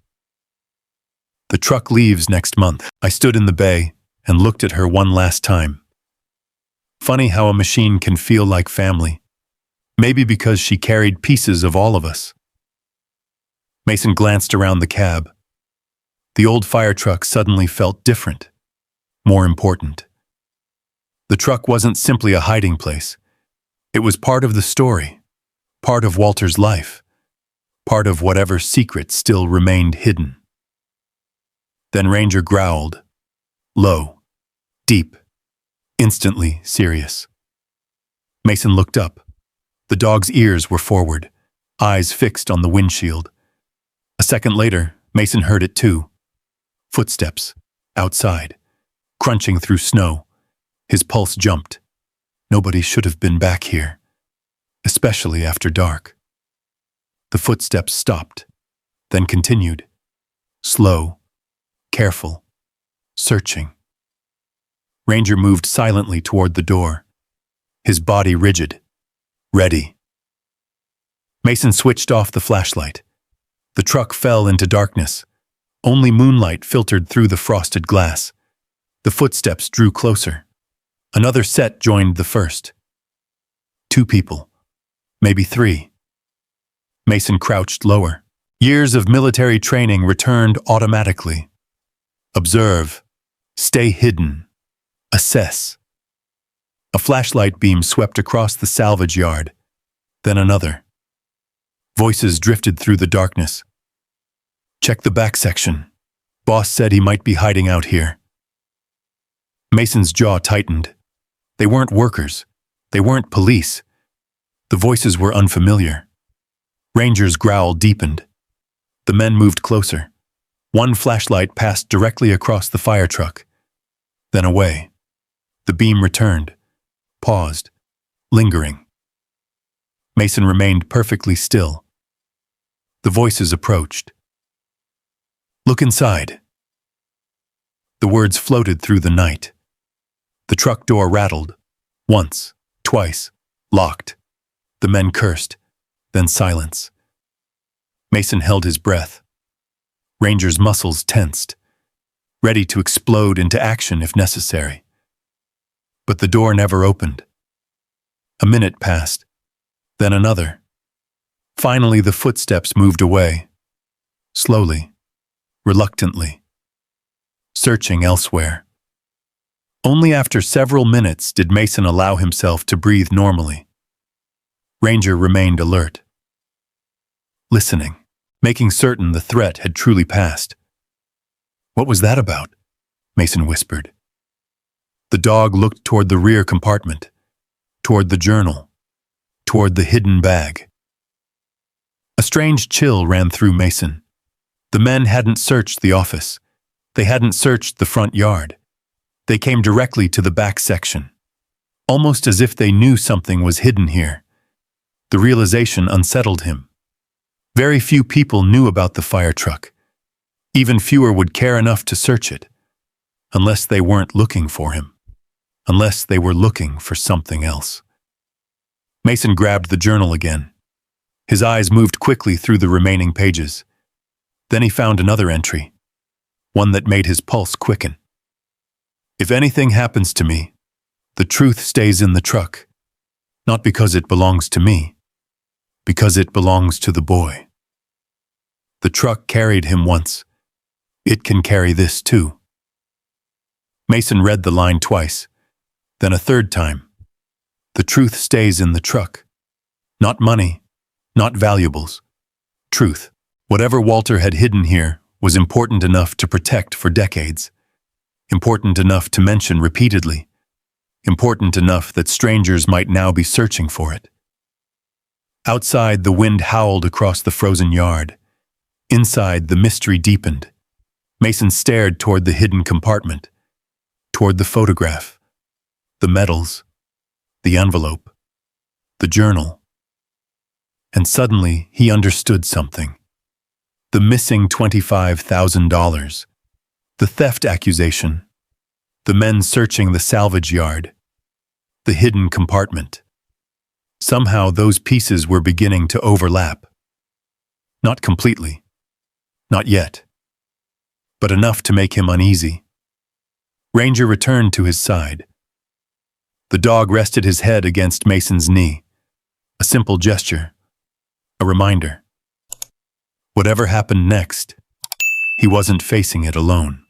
The truck leaves next month. I stood in the bay and looked at her one last time. Funny how a machine can feel like family. Maybe because she carried pieces of all of us. Mason glanced around the cab. The old fire truck suddenly felt different, more important. The truck wasn't simply a hiding place. It was part of the story, part of Walter's life, part of whatever secret still remained hidden. Then Ranger growled, low, deep, instantly serious. Mason looked up. The dog's ears were forward, eyes fixed on the windshield. A second later, Mason heard it too. Footsteps, outside, crunching through snow. His pulse jumped. Nobody should have been back here, especially after dark. The footsteps stopped, then continued. Slow, careful, searching. Ranger moved silently toward the door, his body rigid, ready. Mason switched off the flashlight. The truck fell into darkness. Only moonlight filtered through the frosted glass. The footsteps drew closer. Another set joined the first. 2 people, maybe 3. Mason crouched lower. Years of military training returned automatically. Observe, stay hidden, assess. A flashlight beam swept across the salvage yard, then another. Voices drifted through the darkness. Check the back section. Boss said he might be hiding out here. Mason's jaw tightened. They weren't workers. They weren't police. The voices were unfamiliar. Ranger's growl deepened. The men moved closer. One flashlight passed directly across the fire truck, then away. The beam returned, paused, lingering. Mason remained perfectly still. The voices approached. Look inside. The words floated through the night. The truck door rattled. Once, twice, locked. The men cursed, then silence. Mason held his breath. Ranger's muscles tensed, ready to explode into action if necessary. But the door never opened. A minute passed, then another. Finally, the footsteps moved away, slowly, reluctantly, searching elsewhere. Only after several minutes did Mason allow himself to breathe normally. Ranger remained alert, listening, making certain the threat had truly passed. What was that about? Mason whispered. The dog looked toward the rear compartment, toward the journal, toward the hidden bag. A strange chill ran through Mason. The men hadn't searched the office. They hadn't searched the front yard. They came directly to the back section, almost as if they knew something was hidden here. The realization unsettled him. Very few people knew about the fire truck. Even fewer would care enough to search it, unless they weren't looking for him, unless they were looking for something else. Mason grabbed the journal again. His eyes moved quickly through the remaining pages. Then he found another entry, one that made his pulse quicken. If anything happens to me, the truth stays in the truck, not because it belongs to me, because it belongs to the boy. The truck carried him once. It can carry this too. Mason read the line twice, then a third time. The truth stays in the truck. Not money, not valuables. Truth. Whatever Walter had hidden here was important enough to protect for decades. Important enough to mention repeatedly. Important enough that strangers might now be searching for it. Outside, the wind howled across the frozen yard. Inside, the mystery deepened. Mason stared toward the hidden compartment, toward the photograph, the medals, the envelope, the journal. And suddenly, he understood something. The missing $25,000. The theft accusation. The men searching the salvage yard. The hidden compartment. Somehow those pieces were beginning to overlap. Not completely. Not yet. But enough to make him uneasy. Ranger returned to his side. The dog rested his head against Mason's knee. A simple gesture. A reminder. Whatever happened next, he wasn't facing it alone.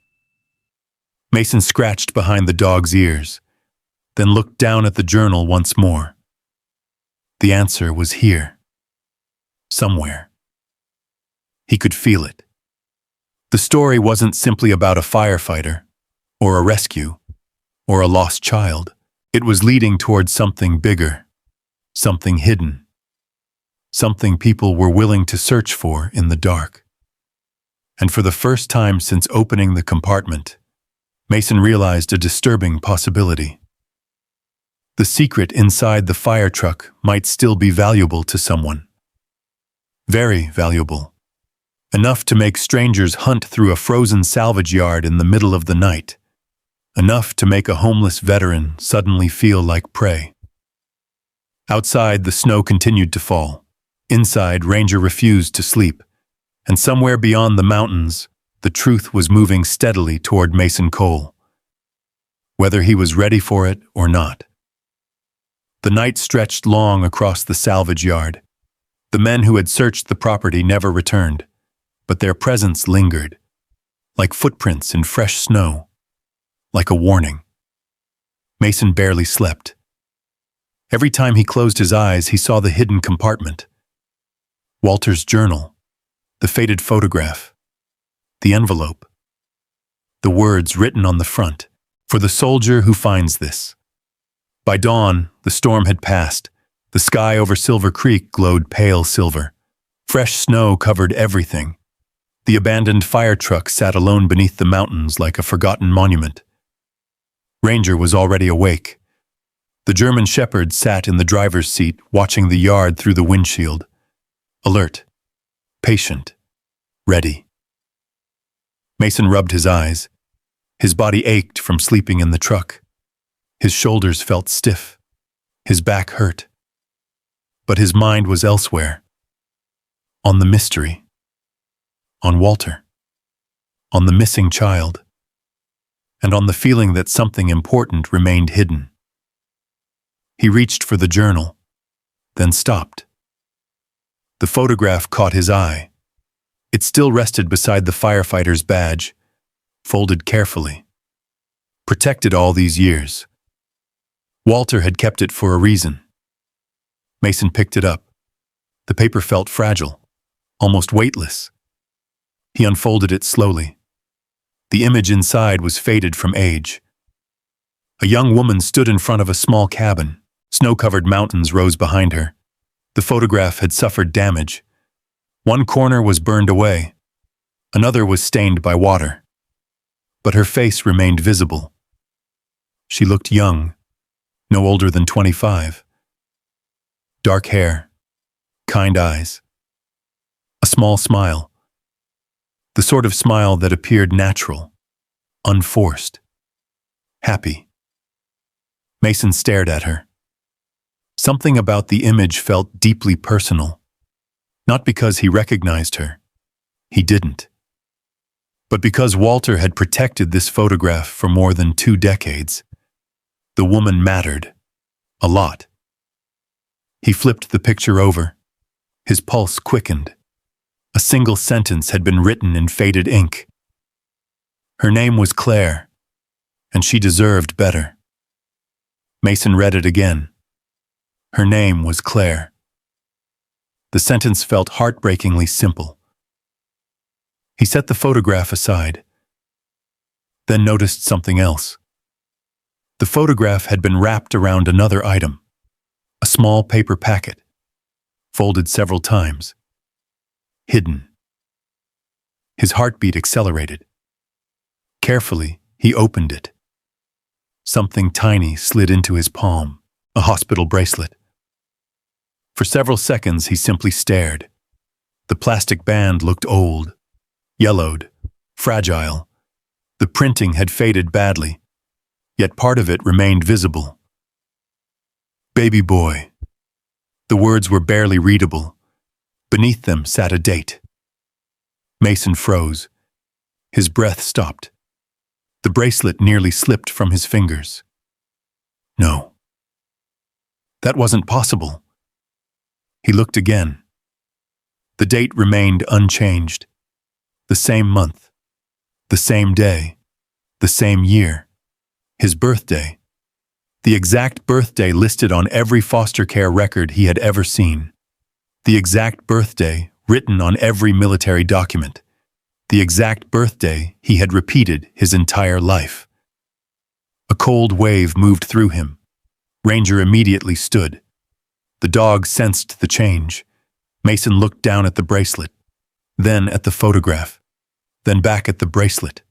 Mason scratched behind the dog's ears, then looked down at the journal once more. The answer was here. Somewhere. He could feel it. The story wasn't simply about a firefighter, or a rescue, or a lost child. It was leading towards something bigger, something hidden, something people were willing to search for in the dark. And for the first time since opening the compartment, Mason realized a disturbing possibility. The secret inside the fire truck might still be valuable to someone. Very valuable. Enough to make strangers hunt through a frozen salvage yard in the middle of the night. Enough to make a homeless veteran suddenly feel like prey. Outside, the snow continued to fall. Inside, Ranger refused to sleep. And somewhere beyond the mountains, the truth was moving steadily toward Mason Cole. Whether he was ready for it or not. The night stretched long across the salvage yard. The men who had searched the property never returned, but their presence lingered, like footprints in fresh snow, like a warning. Mason barely slept. Every time he closed his eyes, he saw the hidden compartment. Walter's journal, the faded photograph, the envelope, the words written on the front, "For the soldier who finds this." By dawn, the storm had passed. The sky over Silver Creek glowed pale silver. Fresh snow covered everything. The abandoned fire truck sat alone beneath the mountains like a forgotten monument. Ranger was already awake. The German shepherd sat in the driver's seat, watching the yard through the windshield. Alert, patient, ready. Mason rubbed his eyes. His body ached from sleeping in the truck. His shoulders felt stiff. His back hurt. But his mind was elsewhere. On the mystery. On Walter. On the missing child. And on the feeling that something important remained hidden. He reached for the journal, then stopped. The photograph caught his eye. It still rested beside the firefighter's badge, folded carefully. Protected all these years. Walter had kept it for a reason. Mason picked it up. The paper felt fragile, almost weightless. He unfolded it slowly. The image inside was faded from age. A young woman stood in front of a small cabin. Snow-covered mountains rose behind her. The photograph had suffered damage. One corner was burned away. Another was stained by water. But her face remained visible. She looked young, no older than 25. Dark hair, kind eyes, a small smile. The sort of smile that appeared natural, unforced, happy. Mason stared at her. Something about the image felt deeply personal. Not because he recognized her. He didn't. But because Walter had protected this photograph for more than 2 decades. The woman mattered. A lot. He flipped the picture over. His pulse quickened. A single sentence had been written in faded ink. Her name was Claire, and she deserved better. Mason read it again. Her name was Claire. The sentence felt heartbreakingly simple. He set the photograph aside, then noticed something else. The photograph had been wrapped around another item, a small paper packet, folded several times, hidden. His heartbeat accelerated. Carefully, he opened it. Something tiny slid into his palm, a hospital bracelet. For several seconds, he simply stared. The plastic band looked old, yellowed, fragile. The printing had faded badly, yet part of it remained visible. Baby boy. The words were barely readable. Beneath them sat a date. Mason froze. His breath stopped. The bracelet nearly slipped from his fingers. No, That wasn't possible. He looked again. The date remained unchanged. The same month. The same day. The same year. His birthday. The exact birthday listed on every foster care record he had ever seen. The exact birthday written on every military document. The exact birthday he had repeated his entire life. A cold wave moved through him. Ranger immediately stood. The dog sensed the change. Mason looked down at the bracelet, then at the photograph, then back at the bracelet.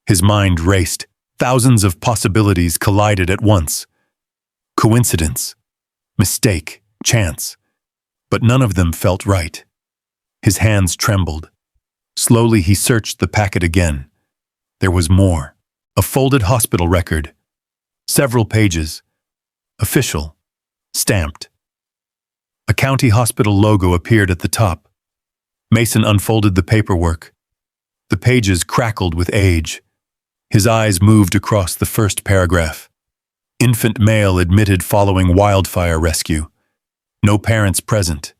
His mind raced. Thousands of possibilities collided at once. Coincidence, mistake, chance. But none of them felt right. His hands trembled. Slowly he searched the packet again. There was more. A folded hospital record. Several pages. Official. Stamped. A county hospital logo appeared at the top. Mason unfolded the paperwork. The pages crackled with age. His eyes moved across the first paragraph. Infant male admitted following wildfire rescue. No parents present.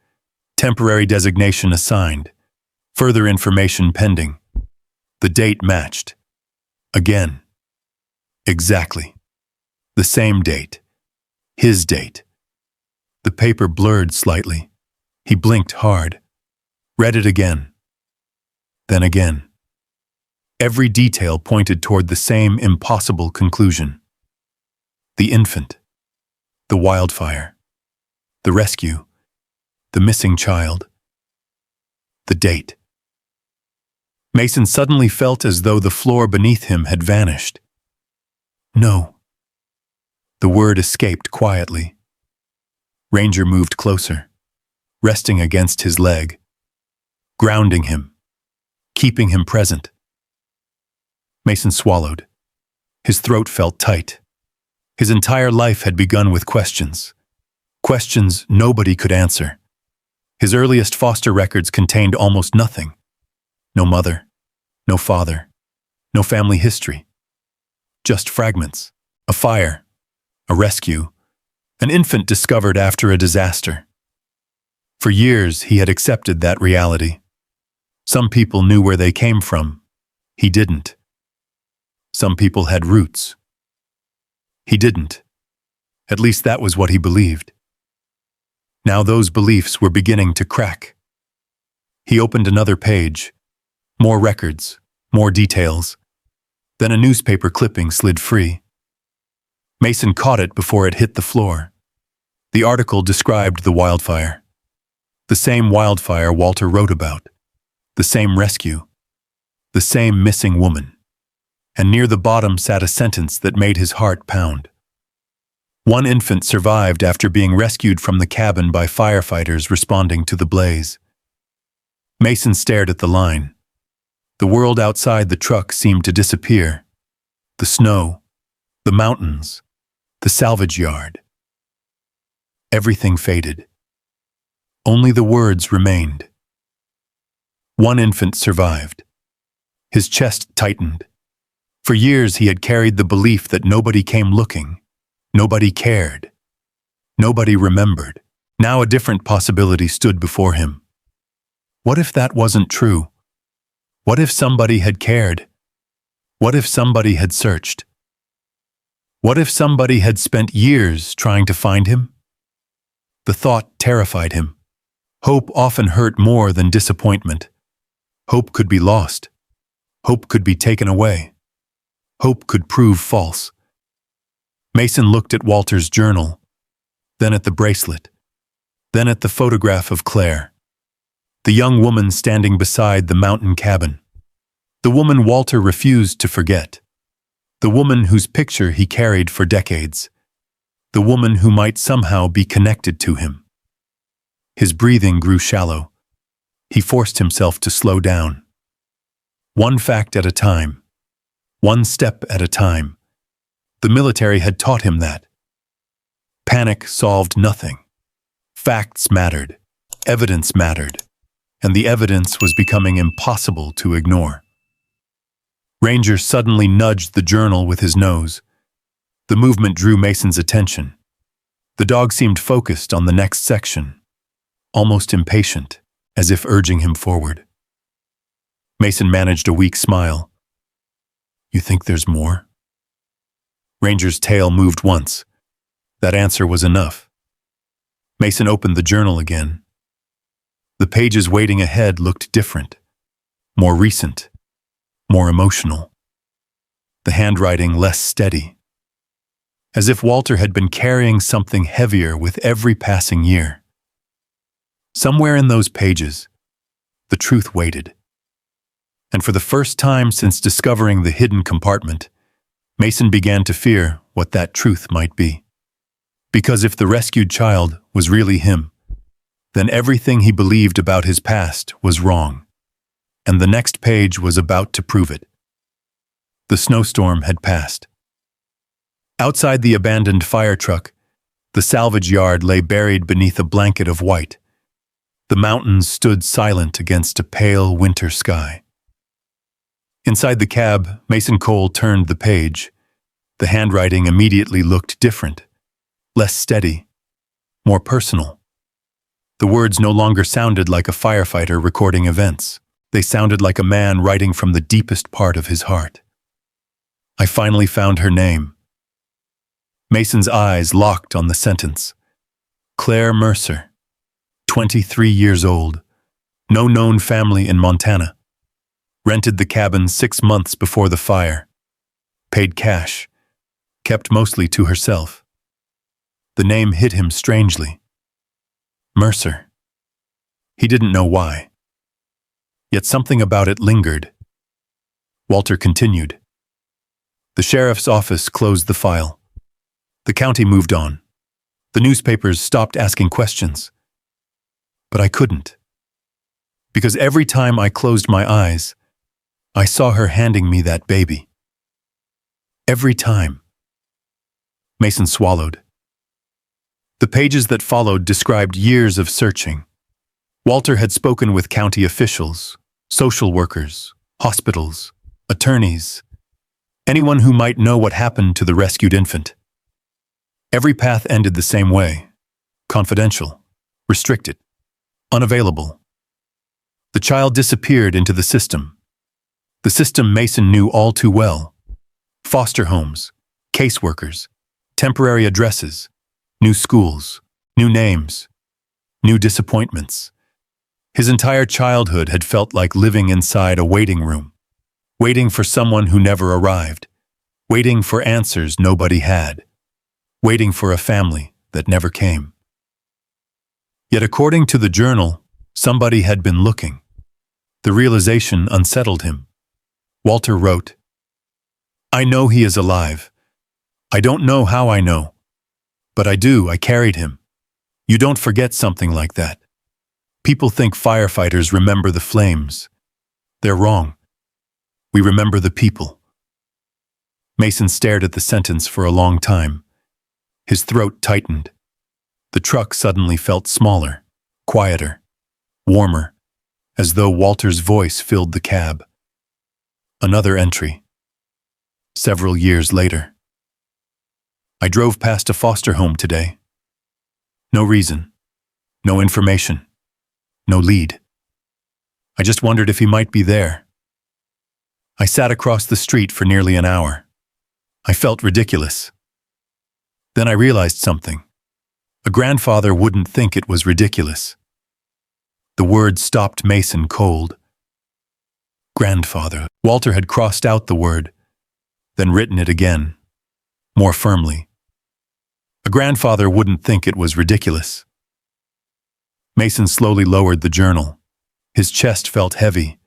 Temporary designation assigned. Further information pending. The date matched. Again. Exactly. The same date. His date. The paper blurred slightly. He blinked hard. Read it again. Then again. Every detail pointed toward the same impossible conclusion. The infant. The wildfire. The rescue. The missing child. The date. Mason suddenly felt as though the floor beneath him had vanished. No. The word escaped quietly. Ranger moved closer, resting against his leg, grounding him, keeping him present. Mason swallowed. His throat felt tight. His entire life had begun with questions. Questions nobody could answer. His earliest foster records contained almost nothing. No mother, no father, no family history. Just fragments, a fire, a rescue, an infant discovered after a disaster. For years he had accepted that reality. Some people knew where they came from. He didn't. Some people had roots. He didn't. At least that was what he believed. Now those beliefs were beginning to crack. He opened another page. More records, more details. Then a newspaper clipping slid free. Mason caught it before it hit the floor. The article described the wildfire. The same wildfire Walter wrote about. The same rescue. The same missing woman. And near the bottom sat a sentence that made his heart pound. One infant survived after being rescued from the cabin by firefighters responding to the blaze. Mason stared at the line. The world outside the truck seemed to disappear. The snow, the mountains, the salvage yard. Everything faded. Only the words remained. One infant survived. His chest tightened. For years he had carried the belief that nobody came looking, nobody cared, nobody remembered. Now a different possibility stood before him. What if that wasn't true? What if somebody had cared? What if somebody had searched? What if somebody had spent years trying to find him? The thought terrified him. Hope often hurt more than disappointment. Hope could be lost. Hope could be taken away. Hope could prove false. Mason looked at Walter's journal, then at the bracelet, then at the photograph of Claire, the young woman standing beside the mountain cabin, the woman Walter refused to forget, the woman whose picture he carried for decades, the woman who might somehow be connected to him. His breathing grew shallow. He forced himself to slow down. One fact at a time. One step at a time. The military had taught him that. Panic solved nothing. Facts mattered. Evidence mattered. And the evidence was becoming impossible to ignore. Ranger suddenly nudged the journal with his nose. The movement drew Mason's attention. The dog seemed focused on the next section, almost impatient, as if urging him forward. Mason managed a weak smile. "You think there's more?" Ranger's tail moved once. That answer was enough. Mason opened the journal again. The pages waiting ahead looked different, more recent, more emotional. The handwriting less steady, as if Walter had been carrying something heavier with every passing year. Somewhere in those pages, the truth waited. And for the first time since discovering the hidden compartment, Mason began to fear what that truth might be. Because if the rescued child was really him, then everything he believed about his past was wrong, and the next page was about to prove it. The snowstorm had passed. Outside the abandoned fire truck, the salvage yard lay buried beneath a blanket of white. The mountains stood silent against a pale winter sky. Inside the cab, Mason Cole turned the page. The handwriting immediately looked different, less steady, more personal. The words no longer sounded like a firefighter recording events. They sounded like a man writing from the deepest part of his heart. "I finally found her name." Mason's eyes locked on the sentence. Claire Mercer, 23 years old, no known family in Montana. Rented the cabin 6 months before the fire. Paid cash. Kept mostly to herself. The name hit him strangely. Mercer. He didn't know why. Yet something about it lingered. Walter continued. The sheriff's office closed the file. The county moved on. The newspapers stopped asking questions. But I couldn't. Because every time I closed my eyes, I saw her handing me that baby. Every time. Mason swallowed. The pages that followed described years of searching. Walter had spoken with county officials, social workers, hospitals, attorneys, anyone who might know what happened to the rescued infant. Every path ended the same way: confidential, restricted, unavailable. The child disappeared into the system Mason knew all too well. Foster homes, caseworkers, temporary addresses, new schools, new names, new disappointments. His entire childhood had felt like living inside a waiting room, waiting for someone who never arrived, waiting for answers nobody had, waiting for a family that never came. Yet according to the journal, somebody had been looking. The realization unsettled him. Walter wrote, "I know he is alive. I don't know how I know. But I do, I carried him. You don't forget something like that. People think firefighters remember the flames. They're wrong. We remember the people." Mason stared at the sentence for a long time. His throat tightened. The truck suddenly felt smaller, quieter, warmer, as though Walter's voice filled the cab. Another entry. Several years later. I drove past a foster home today. No reason, no information, no lead. I just wondered if he might be there. I sat across the street for nearly an hour. I felt ridiculous. Then I realized something. A grandfather wouldn't think it was ridiculous. The word stopped Mason cold. Grandfather. Walter had crossed out the word, then written it again, more firmly. A grandfather wouldn't think it was ridiculous. Mason slowly lowered the journal. His chest felt heavy.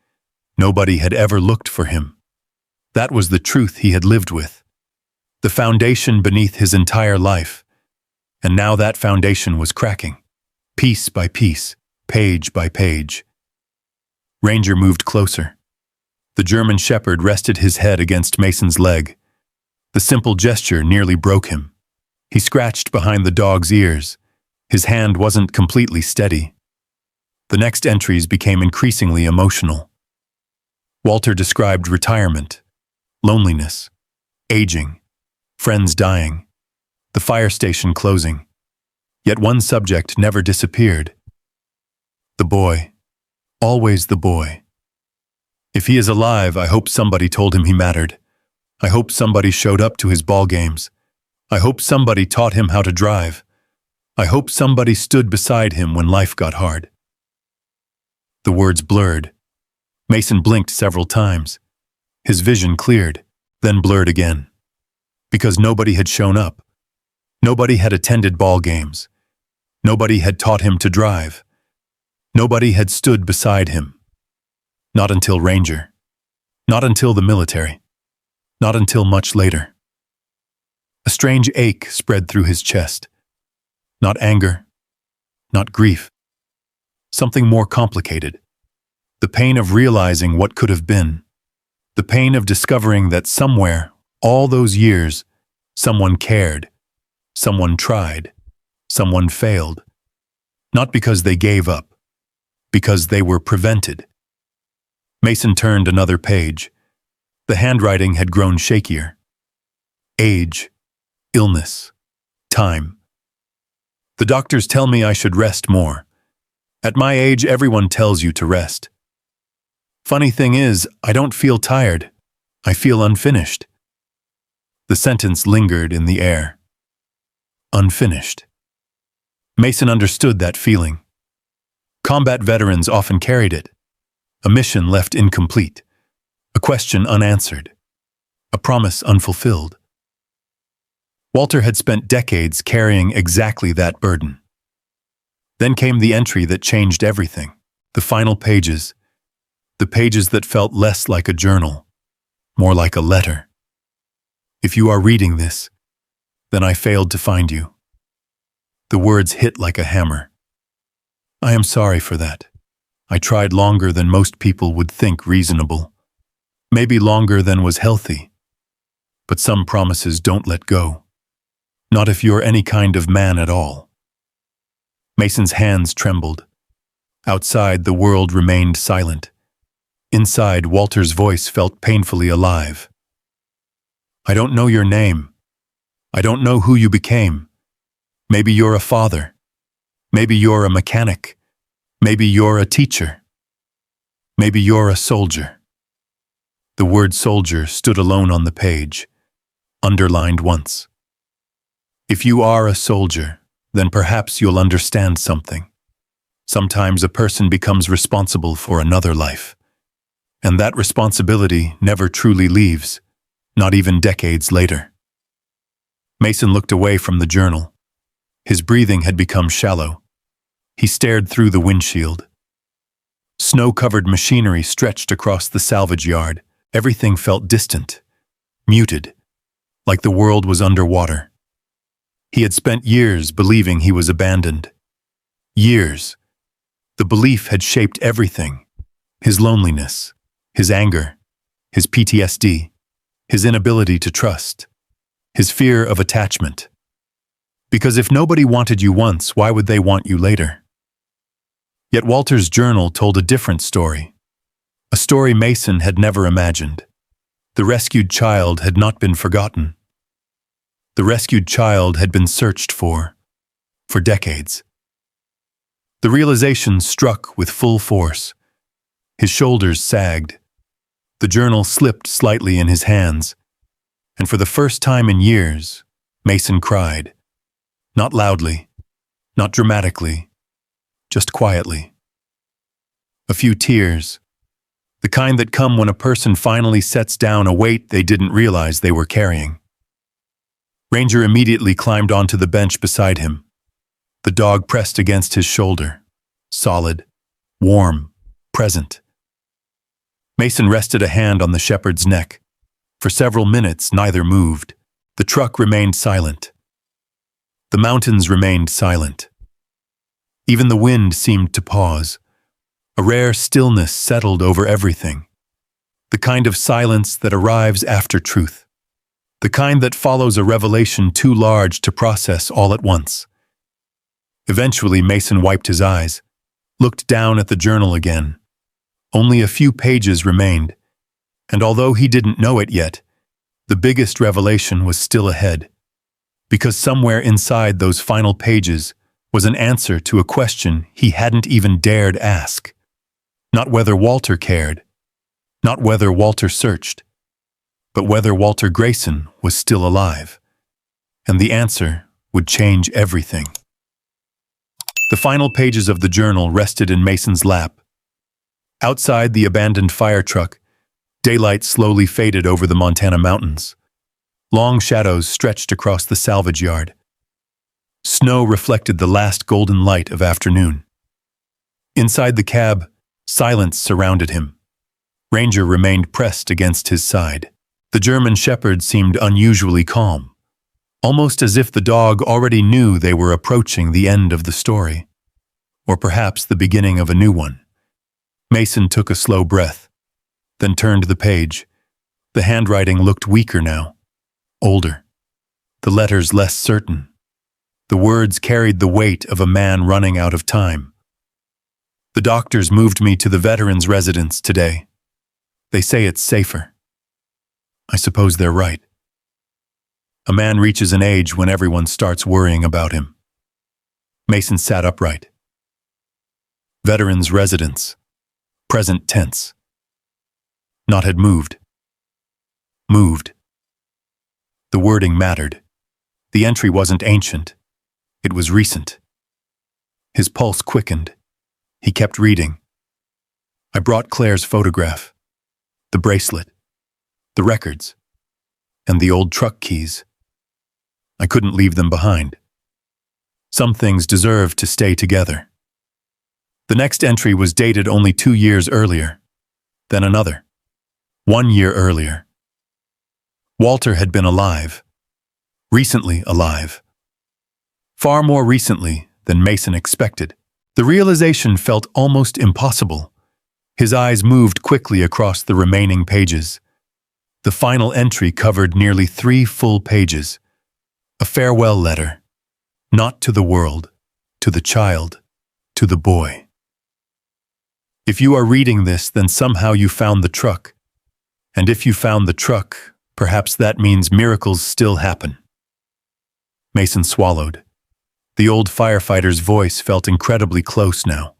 Nobody had ever looked for him. That was the truth he had lived with. The foundation beneath his entire life. And now that foundation was cracking. Piece by piece, page by page. Ranger moved closer. The German shepherd rested his head against Mason's leg. The simple gesture nearly broke him. He scratched behind the dog's ears. His hand wasn't completely steady. The next entries became increasingly emotional. Walter described retirement, loneliness, aging, friends dying, the fire station closing. Yet one subject never disappeared. The boy. Always the boy. If he is alive, I hope somebody told him he mattered. I hope somebody showed up to his ball games. I hope somebody taught him how to drive. I hope somebody stood beside him when life got hard. The words blurred. Mason blinked several times. His vision cleared, then blurred again. Because nobody had shown up. Nobody had attended ball games. Nobody had taught him to drive. Nobody had stood beside him. Not until Ranger. Not until the military. Not until much later. A strange ache spread through his chest. Not anger. Not grief. Something more complicated. The pain of realizing what could have been. The pain of discovering that somewhere, all those years, someone cared. Someone tried. Someone failed. Not because they gave up. Because they were prevented. Mason turned another page. The handwriting had grown shakier. Age. Illness. Time. The doctors tell me I should rest more. At my age, everyone tells you to rest. Funny thing is, I don't feel tired. I feel unfinished. The sentence lingered in the air. Unfinished. Mason understood that feeling. Combat veterans often carried it. A mission left incomplete. A question unanswered. A promise unfulfilled. Walter had spent decades carrying exactly that burden. Then came the entry that changed everything. The final pages. The pages that felt less like a journal, more like a letter. If you are reading this, then I failed to find you. The words hit like a hammer. I am sorry for that. I tried longer than most people would think reasonable. Maybe longer than was healthy. But some promises don't let go. Not if you're any kind of man at all. Mason's hands trembled. Outside, the world remained silent. Inside, Walter's voice felt painfully alive. I don't know your name. I don't know who you became. Maybe you're a father. Maybe you're a mechanic. Maybe you're a teacher. Maybe you're a soldier. The word soldier stood alone on the page, underlined once. If you are a soldier, then perhaps you'll understand something. Sometimes a person becomes responsible for another life. And that responsibility never truly leaves, not even decades later. Mason looked away from the journal. His breathing had become shallow. He stared through the windshield. Snow-covered machinery stretched across the salvage yard. Everything felt distant, muted, like the world was underwater. He had spent years believing he was abandoned. Years. The belief had shaped everything. His loneliness, his anger, his PTSD, his inability to trust, his fear of attachment. Because if nobody wanted you once, why would they want you later? Yet Walter's journal told a different story. A story Mason had never imagined. The rescued child had not been forgotten. The rescued child had been searched for decades. The realization struck with full force. His shoulders sagged. The journal slipped slightly in his hands, and for the first time in years, Mason cried. Not loudly, not dramatically, just quietly. A few tears, the kind that come when a person finally sets down a weight they didn't realize they were carrying. Ranger immediately climbed onto the bench beside him. The dog pressed against his shoulder, solid, warm, present. Mason rested a hand on the shepherd's neck. For several minutes, neither moved. The truck remained silent. The mountains remained silent. Even the wind seemed to pause. A rare stillness settled over everything. The kind of silence that arrives after truth. The kind that follows a revelation too large to process all at once. Eventually, Mason wiped his eyes, looked down at the journal again. Only a few pages remained, and although he didn't know it yet, the biggest revelation was still ahead. Because somewhere inside those final pages was an answer to a question he hadn't even dared ask. Not whether Walter cared, not whether Walter searched, but whether Walter Grayson was still alive. And the answer would change everything. The final pages of the journal rested in Mason's lap. Outside the abandoned fire truck, daylight slowly faded over the Montana mountains. Long shadows stretched across the salvage yard. Snow reflected the last golden light of afternoon. Inside the cab, silence surrounded him. Ranger remained pressed against his side. The German shepherd seemed unusually calm, almost as if the dog already knew they were approaching the end of the story, or perhaps the beginning of a new one. Mason took a slow breath, then turned the page. The handwriting looked weaker now, older, the letters less certain. The words carried the weight of a man running out of time. The doctors moved me to the veterans' residence today. They say it's safer. I suppose they're right. A man reaches an age when everyone starts worrying about him. Mason sat upright. Veterans' residence. Present tense. Not had moved. Moved. The wording mattered. The entry wasn't ancient. It was recent. His pulse quickened. He kept reading. I brought Claire's photograph, the bracelet, the records, and the old truck keys. I couldn't leave them behind. Some things deserved to stay together. The next entry was dated only 2 years earlier. Then another. 1 year earlier. Walter had been alive. Recently alive. Far more recently than Mason expected. The realization felt almost impossible. His eyes moved quickly across the remaining pages. The final entry covered nearly 3 full pages. A farewell letter. Not to the world, to the child, to the boy. If you are reading this, then somehow you found the truck. And if you found the truck, perhaps that means miracles still happen. Mason swallowed. The old firefighter's voice felt incredibly close now.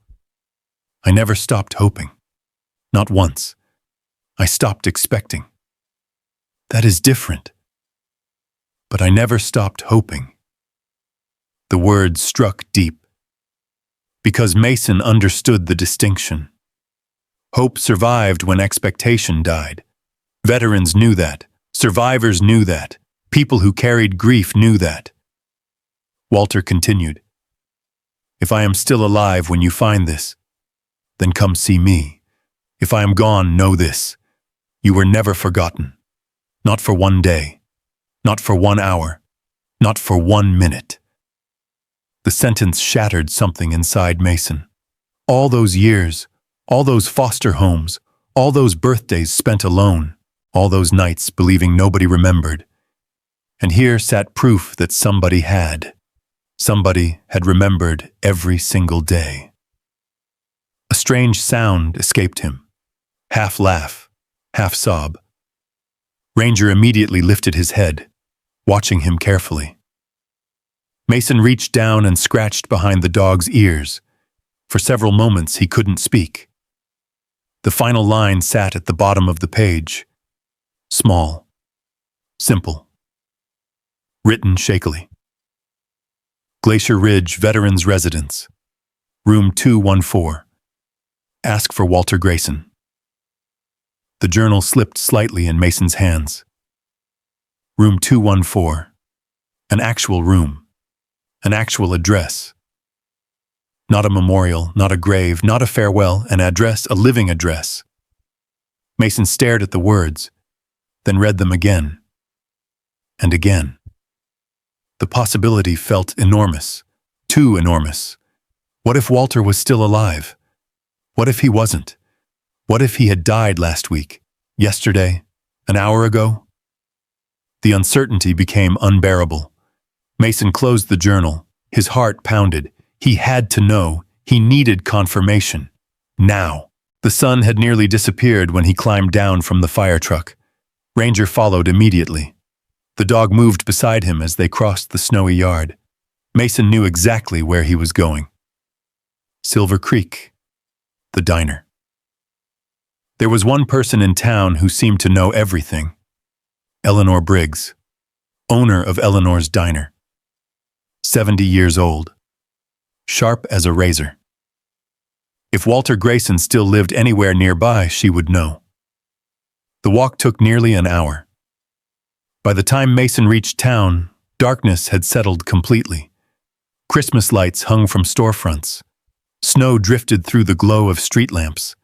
I never stopped hoping. Not once. I stopped expecting. That is different. But I never stopped hoping. The words struck deep. Because Mason understood the distinction. Hope survived when expectation died. Veterans knew that. Survivors knew that. People who carried grief knew that. Walter continued, If I am still alive when you find this, then come see me. If I am gone, know this. You were never forgotten. Not for 1 day. Not for 1 hour. Not for 1 minute. The sentence shattered something inside Mason. All those years, all those foster homes, all those birthdays spent alone, all those nights believing nobody remembered. And here sat proof that somebody had. Somebody had remembered every single day. A strange sound escaped him. Half laugh, half sob. Ranger immediately lifted his head, watching him carefully. Mason reached down and scratched behind the dog's ears. For several moments he couldn't speak. The final line sat at the bottom of the page. Small. Simple. Written shakily. Glacier Ridge Veterans Residence. Room 214. Ask for Walter Grayson. The journal slipped slightly in Mason's hands. Room 214. An actual room. An actual address. Not a memorial, not a grave, not a farewell, an address, a living address. Mason stared at the words, then read them again. And again. The possibility felt enormous. Too enormous. What if Walter was still alive? What if he wasn't? What if he had died last week? Yesterday? An hour ago? The uncertainty became unbearable. Mason closed the journal. His heart pounded. He had to know. He needed confirmation. Now. The sun had nearly disappeared when he climbed down from the fire truck. Ranger followed immediately. The dog moved beside him as they crossed the snowy yard. Mason knew exactly where he was going. Silver Creek, the diner. There was one person in town who seemed to know everything. Eleanor Briggs, owner of Eleanor's Diner. 70 years old. Sharp as a razor. If Walter Grayson still lived anywhere nearby, she would know. The walk took nearly an hour. By the time Mason reached town, darkness had settled completely. Christmas lights hung from storefronts. Snow drifted through the glow of street lamps.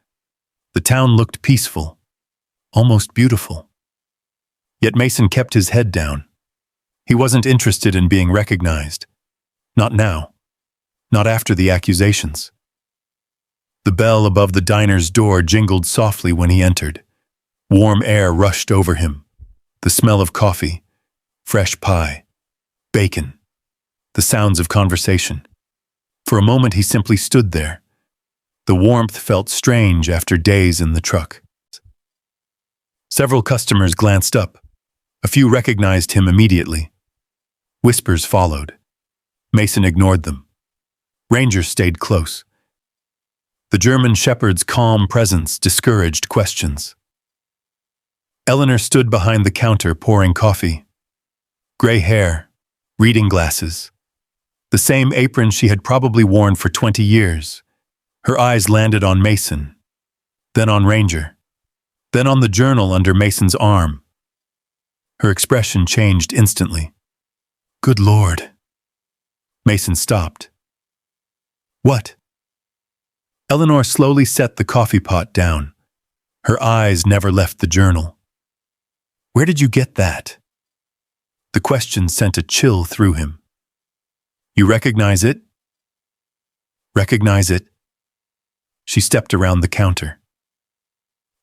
The town looked peaceful, almost beautiful. Yet Mason kept his head down. He wasn't interested in being recognized. Not now. Not after the accusations. The bell above the diner's door jingled softly when he entered. Warm air rushed over him. The smell of coffee, fresh pie, bacon, the sounds of conversation. For a moment he simply stood there. The warmth felt strange after days in the truck. Several customers glanced up. A few recognized him immediately. Whispers followed. Mason ignored them. Rangers stayed close. The German shepherd's calm presence discouraged questions. Eleanor stood behind the counter pouring coffee. Gray hair, reading glasses. The same apron she had probably worn for 20 years. Her eyes landed on Mason, then on Ranger, then on the journal under Mason's arm. Her expression changed instantly. Good Lord. Mason stopped. What? Eleanor slowly set the coffee pot down. Her eyes never left the journal. Where did you get that? The question sent a chill through him. You recognize it? Recognize it? She stepped around the counter.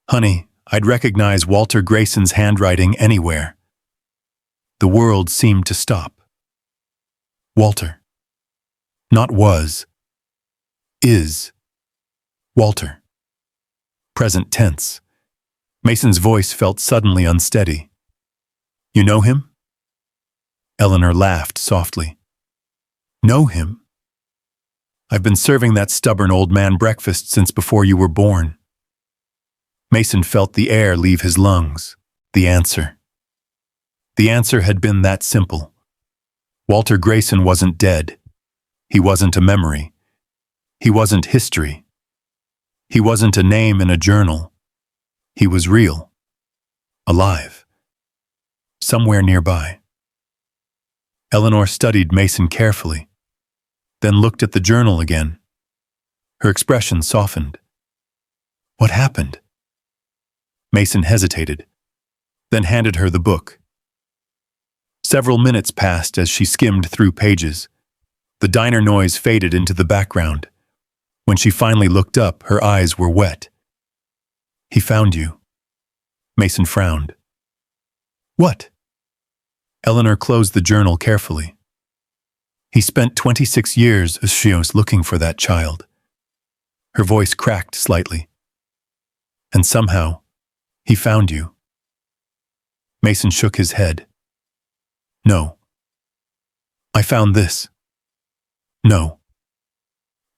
Honey, I'd recognize Walter Grayson's handwriting anywhere. The world seemed to stop. Walter. Not was. Is. Walter. Present tense. Mason's voice felt suddenly unsteady. You know him? Eleanor laughed softly. Know him? I've been serving that stubborn old man breakfast since before you were born. Mason felt the air leave his lungs. The answer. The answer had been that simple. Walter Grayson wasn't dead. He wasn't a memory. He wasn't history. He wasn't a name in a journal. He was real. Alive. Somewhere nearby. Eleanor studied Mason carefully, then looked at the journal again. Her expression softened. What happened? Mason hesitated, then handed her the book. Several minutes passed as she skimmed through pages. The diner noise faded into the background. When she finally looked up, her eyes were wet. He found you. Mason frowned. What? Eleanor closed the journal carefully. He spent 26 years as Shios looking for that child. Her voice cracked slightly. And somehow, he found you. Mason shook his head. No. I found this. No.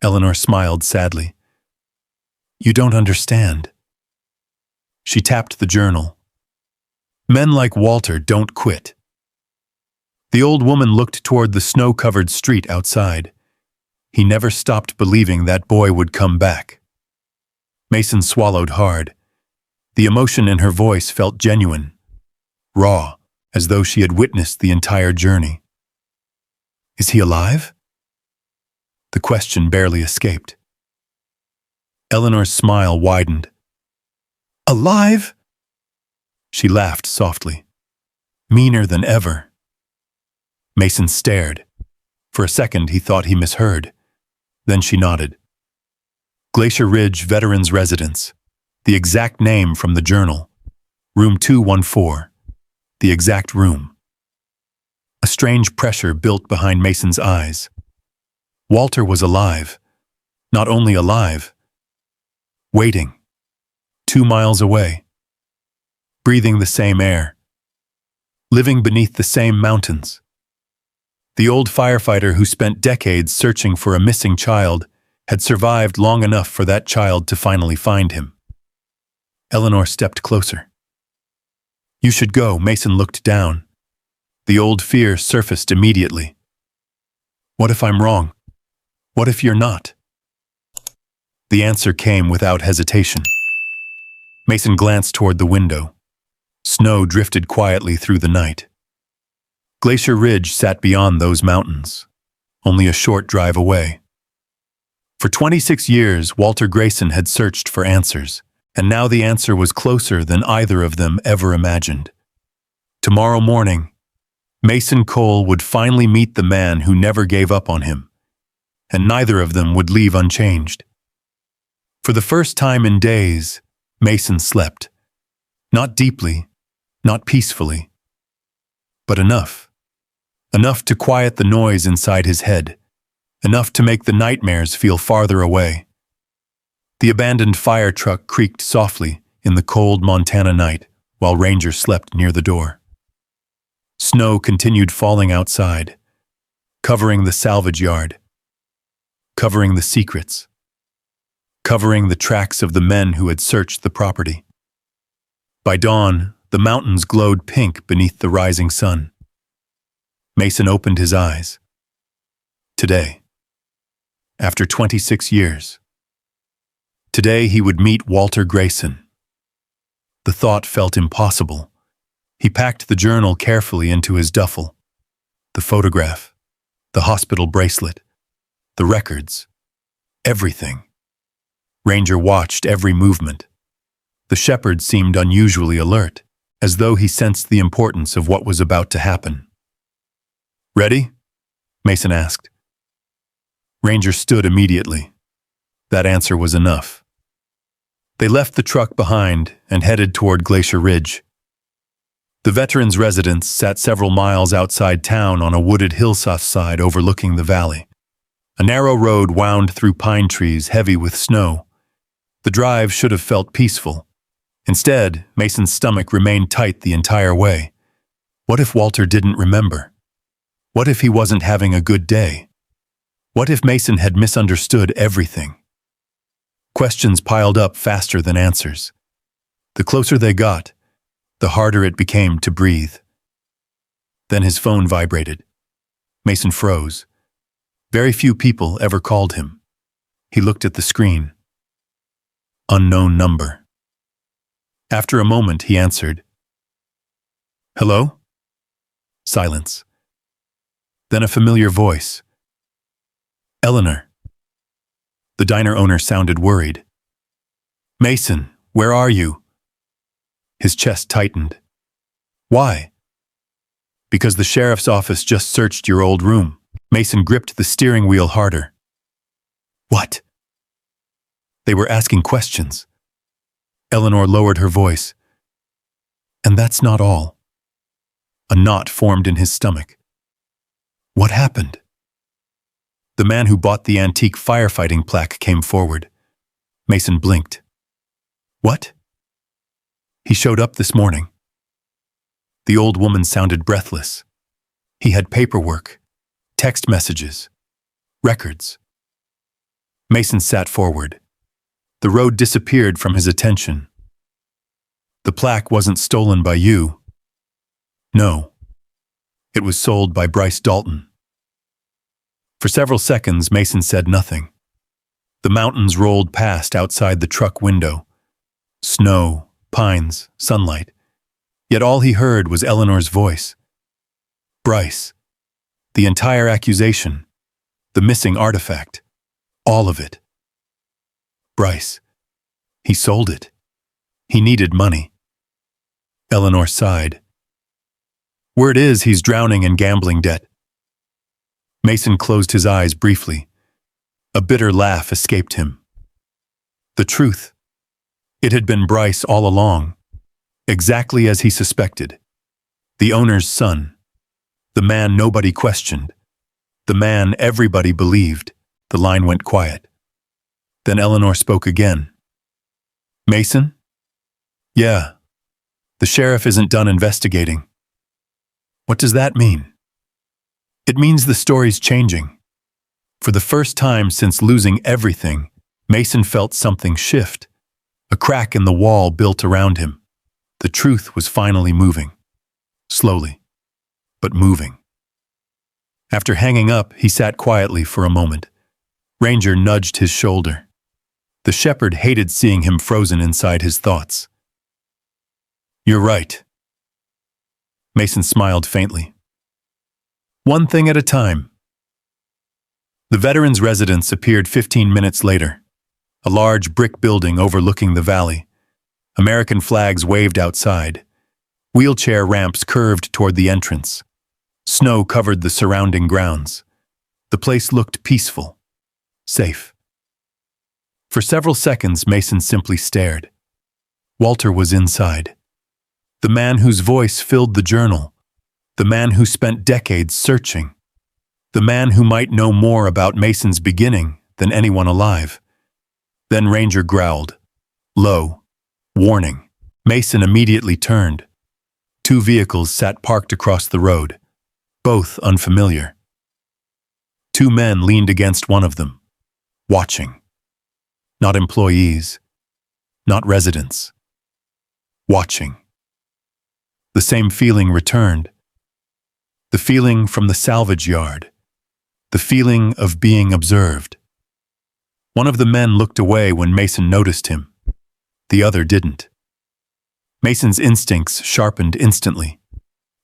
Eleanor smiled sadly. You don't understand. She tapped the journal. Men like Walter don't quit. The old woman looked toward the snow-covered street outside. He never stopped believing that boy would come back. Mason swallowed hard. The emotion in her voice felt genuine, raw, as though she had witnessed the entire journey. Is he alive? The question barely escaped. Eleanor's smile widened. Alive? She laughed softly. Meaner than ever. Mason stared. For a second he thought he misheard. Then she nodded. Glacier Ridge Veterans Residence. The exact name from the journal. Room 214. The exact room. A strange pressure built behind Mason's eyes. Walter was alive. Not only alive. Waiting. 2 miles away. Breathing the same air. Living beneath the same mountains. The old firefighter who spent decades searching for a missing child had survived long enough for that child to finally find him. Eleanor stepped closer. "You should go," Mason looked down. The old fear surfaced immediately. "What if I'm wrong? What if you're not?" The answer came without hesitation. Mason glanced toward the window. Snow drifted quietly through the night. Glacier Ridge sat beyond those mountains, only a short drive away. For 26 years, Walter Grayson had searched for answers, and now the answer was closer than either of them ever imagined. Tomorrow morning, Mason Cole would finally meet the man who never gave up on him, and neither of them would leave unchanged. For the first time in days, Mason slept. Not deeply, not peacefully, but enough. Enough to quiet the noise inside his head, enough to make the nightmares feel farther away. The abandoned fire truck creaked softly in the cold Montana night while Ranger slept near the door. Snow continued falling outside, covering the salvage yard, covering the secrets, covering the tracks of the men who had searched the property. By dawn, the mountains glowed pink beneath the rising sun. Mason opened his eyes. Today, after 26 years, today he would meet Walter Grayson. The thought felt impossible. He packed the journal carefully into his duffel. The photograph, the hospital bracelet, the records, everything. Ranger watched every movement. The shepherd seemed unusually alert, as though he sensed the importance of what was about to happen. "Ready?" Mason asked. Ranger stood immediately. That answer was enough. They left the truck behind and headed toward Glacier Ridge. The veterans' residence sat several miles outside town on a wooded hillside overlooking the valley. A narrow road wound through pine trees heavy with snow. The drive should have felt peaceful. Instead, Mason's stomach remained tight the entire way. What if Walter didn't remember? What if he wasn't having a good day? What if Mason had misunderstood everything? Questions piled up faster than answers. The closer they got, the harder it became to breathe. Then his phone vibrated. Mason froze. Very few people ever called him. He looked at the screen. Unknown number. After a moment, he answered. "Hello?" Silence. Then a familiar voice. "Eleanor." The diner owner sounded worried. "Mason, where are you?" His chest tightened. "Why?" "Because the sheriff's office just searched your old room." Mason gripped the steering wheel harder. "What?" They were asking questions. Eleanor lowered her voice. "And that's not all." A knot formed in his stomach. What happened? The man who bought the antique firefighting plaque came forward. Mason blinked. "What?" "He showed up this morning." The old woman sounded breathless. He had paperwork, text messages, records. Mason sat forward. The road disappeared from his attention. "The plaque wasn't stolen by you." "No. It was sold by Bryce Dalton." For several seconds, Mason said nothing. The mountains rolled past outside the truck window. Snow, pines, sunlight. Yet all he heard was Eleanor's voice. Bryce. The entire accusation. The missing artifact. All of it. Bryce. He sold it. He needed money. Eleanor sighed. "Word is he's drowning in gambling debt." Mason closed his eyes briefly. A bitter laugh escaped him. The truth. It had been Bryce all along, exactly as he suspected. The owner's son. The man nobody questioned. The man everybody believed. The line went quiet. Then Eleanor spoke again. "Mason?" "Yeah. The sheriff isn't done investigating." "What does that mean?" It means the story's changing. For the first time since losing everything, Mason felt something shift. A crack in the wall built around him. The truth was finally moving. Slowly, but moving. After hanging up, he sat quietly for a moment. Ranger nudged his shoulder. The shepherd hated seeing him frozen inside his thoughts. "You're right." Mason smiled faintly. "One thing at a time." The veteran's residence appeared 15 minutes later. A large brick building overlooking the valley. American flags waved outside. Wheelchair ramps curved toward the entrance. Snow covered the surrounding grounds. The place looked peaceful, safe. For several seconds, Mason simply stared. Walter was inside. The man whose voice filled the journal. The man who spent decades searching. The man who might know more about Mason's beginning than anyone alive. Then Ranger growled. Low. Warning. Mason immediately turned. 2 vehicles sat parked across the road, both unfamiliar. 2 men leaned against one of them, watching. Not employees, not residents. Watching. The same feeling returned. The feeling from the salvage yard. The feeling of being observed. One of the men looked away when Mason noticed him. The other didn't. Mason's instincts sharpened instantly.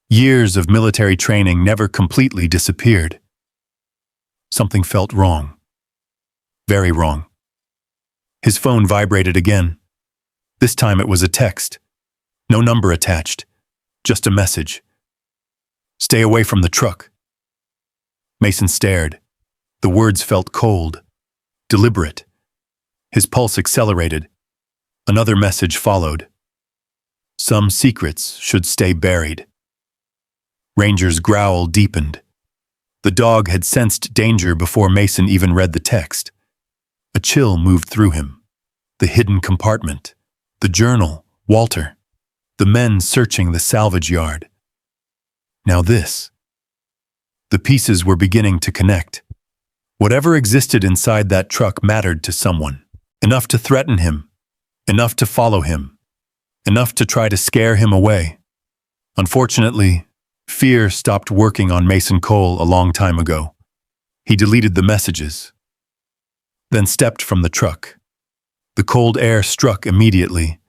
Years of military training never completely disappeared. Something felt wrong. Very wrong. His phone vibrated again. This time it was a text. No number attached. Just a message. "Stay away from the truck." Mason stared. The words felt cold, deliberate. His pulse accelerated. Another message followed. "Some secrets should stay buried." Ranger's growl deepened. The dog had sensed danger before Mason even read the text. A chill moved through him. The hidden compartment. The journal. Walter. The men searching the salvage yard. Now this. The pieces were beginning to connect. Whatever existed inside that truck mattered to someone. Enough to threaten him. Enough to follow him. Enough to try to scare him away. Unfortunately, fear stopped working on Mason Cole a long time ago. He deleted the messages, then stepped from the truck. The cold air struck immediately.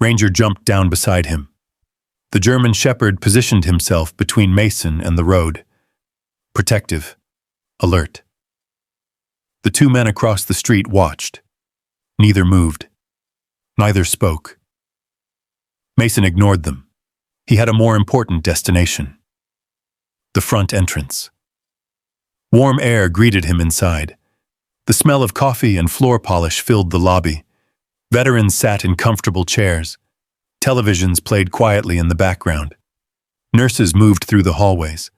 Ranger jumped down beside him. The German shepherd positioned himself between Mason and the road. Protective. Alert. The 2 men across the street watched. Neither moved. Neither spoke. Mason ignored them. He had a more important destination. The front entrance. Warm air greeted him inside. The smell of coffee and floor polish filled the lobby. Veterans sat in comfortable chairs. Televisions played quietly in the background. Nurses moved through the hallways.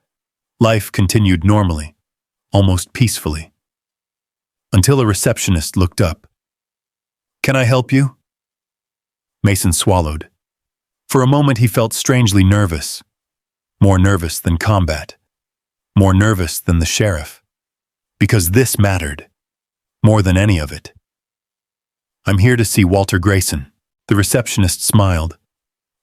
Life continued normally, almost peacefully. Until a receptionist looked up. "Can I help you?" Mason swallowed. For a moment he felt strangely nervous. More nervous than combat. More nervous than the sheriff. Because this mattered. More than any of it. "I'm here to see Walter Grayson." The receptionist smiled.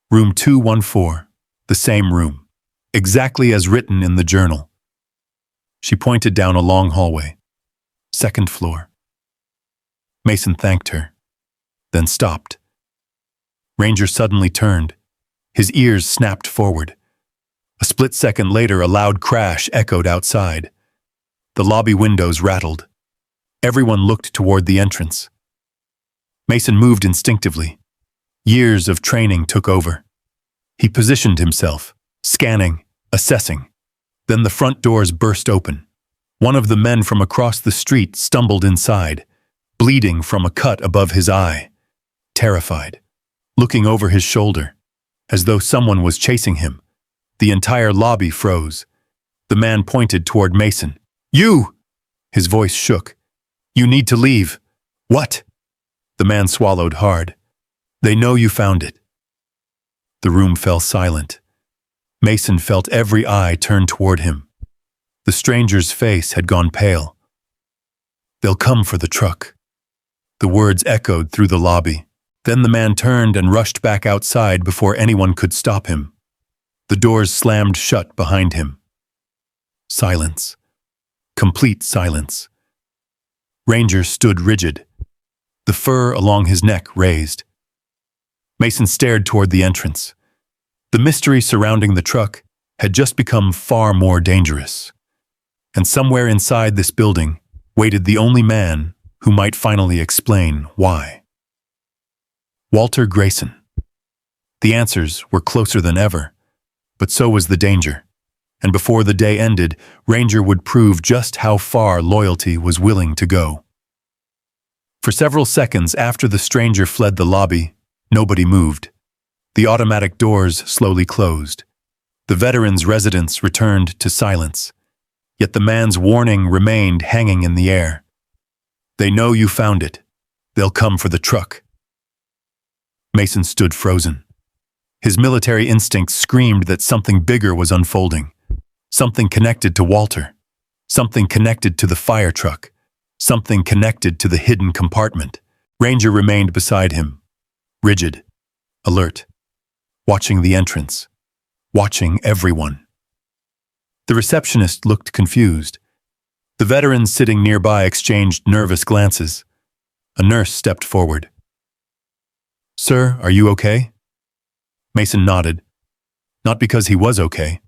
"Room 214. The same room. Exactly as written in the journal." She pointed down a long hallway. "2nd floor." Mason thanked her, then stopped. Ranger suddenly turned. His ears snapped forward. A split second later, a loud crash echoed outside. The lobby windows rattled. Everyone looked toward the entrance. Mason moved instinctively. Years of training took over. He positioned himself, scanning, assessing. Then the front doors burst open. One of the men from across the street stumbled inside, bleeding from a cut above his eye. Terrified. Looking over his shoulder, as though someone was chasing him. The entire lobby froze. The man pointed toward Mason. "You!" His voice shook. "You need to leave." "What?" The man swallowed hard. "They know you found it." The room fell silent. Mason felt every eye turn toward him. The stranger's face had gone pale. "They'll come for the truck." The words echoed through the lobby. Then the man turned and rushed back outside before anyone could stop him. The doors slammed shut behind him. Silence. Complete silence. Ranger stood rigid, the fur along his neck raised. Mason stared toward the entrance. The mystery surrounding the truck had just become far more dangerous. And somewhere inside this building waited the only man who might finally explain why. Walter Grayson. The answers were closer than ever, but so was the danger. And before the day ended, Ranger would prove just how far loyalty was willing to go. For several seconds after the stranger fled the lobby, nobody moved. The automatic doors slowly closed. The veteran's residence returned to silence. Yet the man's warning remained hanging in the air. "They know you found it. They'll come for the truck." Mason stood frozen. His military instinct screamed that something bigger was unfolding. Something connected to Walter. Something connected to the fire truck. Something connected to the hidden compartment. Ranger remained beside him, rigid, alert, watching the entrance, watching everyone. The receptionist looked confused. The veterans sitting nearby exchanged nervous glances. A nurse stepped forward. "Sir, are you okay?" Mason nodded. Not because he was okay,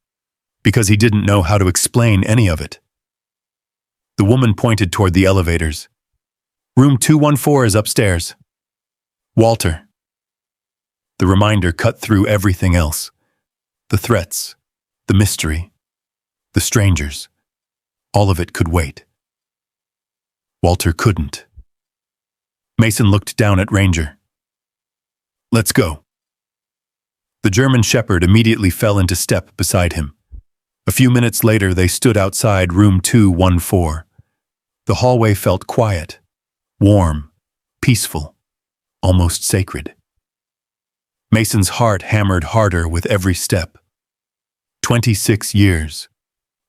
because he didn't know how to explain any of it. The woman pointed toward the elevators. "Room 214 is upstairs." "Walter." The reminder cut through everything else. The threats, the mystery, the strangers. All of it could wait. Walter couldn't. Mason looked down at Ranger. "Let's go." The German shepherd immediately fell into step beside him. A few minutes later, they stood outside room 214. The hallway felt quiet, warm, peaceful, almost sacred. Mason's heart hammered harder with every step. 26 years.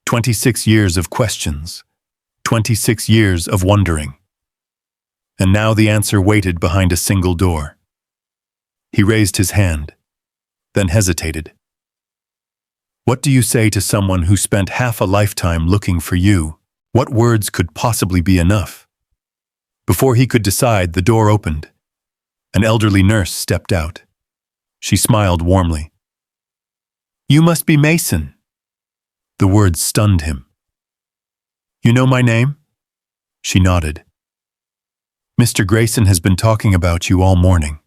26 years of questions. 26 years of wondering. And now the answer waited behind a single door. He raised his hand, then hesitated. What do you say to someone who spent half a lifetime looking for you? What words could possibly be enough? Before he could decide, the door opened. An elderly nurse stepped out. She smiled warmly. "You must be Mason." The words stunned him. "You know my name?" She nodded. "Mr. Grayson has been talking about you all morning."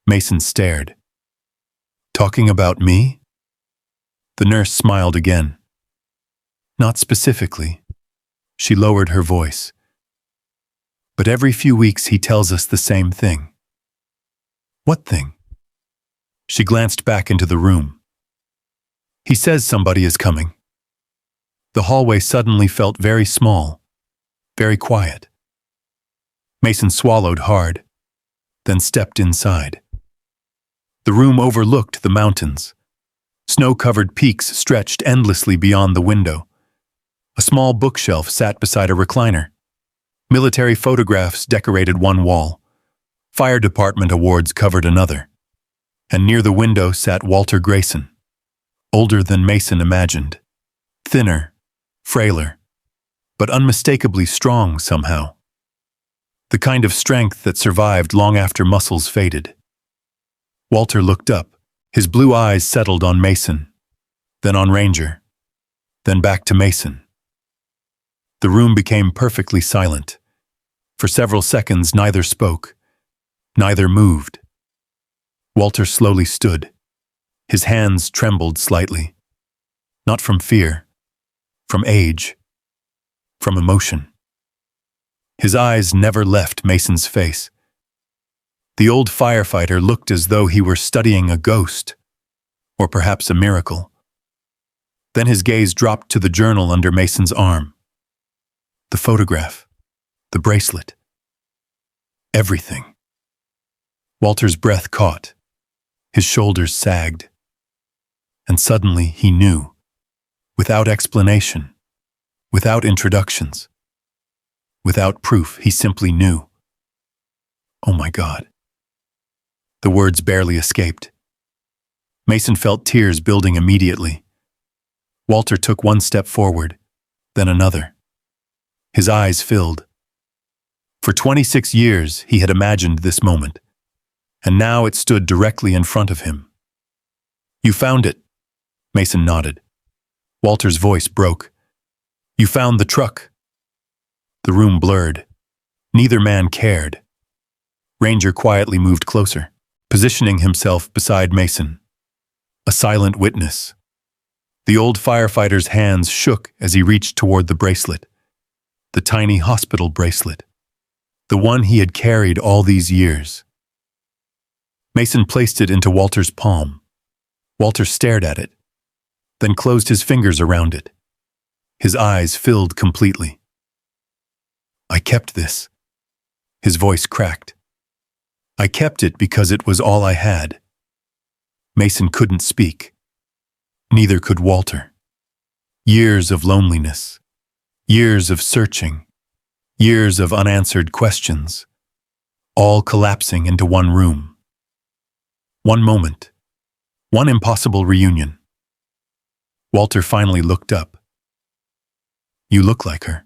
Mason stared. "Talking about me?" The nurse smiled again. "Not specifically." She lowered her voice. "But every few weeks he tells us the same thing." "What thing?" She glanced back into the room. "He says somebody is coming." The hallway suddenly felt very small, very quiet. Mason swallowed hard, then stepped inside. The room overlooked the mountains. Snow-covered peaks stretched endlessly beyond the window. A small bookshelf sat beside a recliner. Military photographs decorated one wall. Fire department awards covered another. And near the window sat Walter Grayson, older than Mason imagined. Thinner, frailer, but unmistakably strong somehow. The kind of strength that survived long after muscles faded. Walter looked up. His blue eyes settled on Mason, then on Ranger, then back to Mason. The room became perfectly silent. For several seconds, neither spoke, neither moved. Walter slowly stood. His hands trembled slightly. Not from fear, from age, from emotion. His eyes never left Mason's face. The old firefighter looked as though he were studying a ghost, or perhaps a miracle. Then his gaze dropped to the journal under Mason's arm. The photograph, the bracelet, everything. Walter's breath caught. His shoulders sagged. And suddenly he knew, without explanation, without introductions, without proof. He simply knew. Oh my God. The words barely escaped. Mason felt tears building immediately. Walter took one step forward, then another. His eyes filled. For 26 years, he had imagined this moment, and now it stood directly in front of him. You found it, Mason nodded. Walter's voice broke. You found the truck. The room blurred. Neither man cared. Ranger quietly moved closer, positioning himself beside Mason. A silent witness. The old firefighter's hands shook as he reached toward the bracelet. The tiny hospital bracelet. The one he had carried all these years. Mason placed it into Walter's palm. Walter stared at it, then closed his fingers around it. His eyes filled completely. I kept this. His voice cracked. I kept it because it was all I had. Mason couldn't speak. Neither could Walter. Years of loneliness. Years of searching. Years of unanswered questions. All collapsing into one room. One moment. One impossible reunion. Walter finally looked up. You look like her.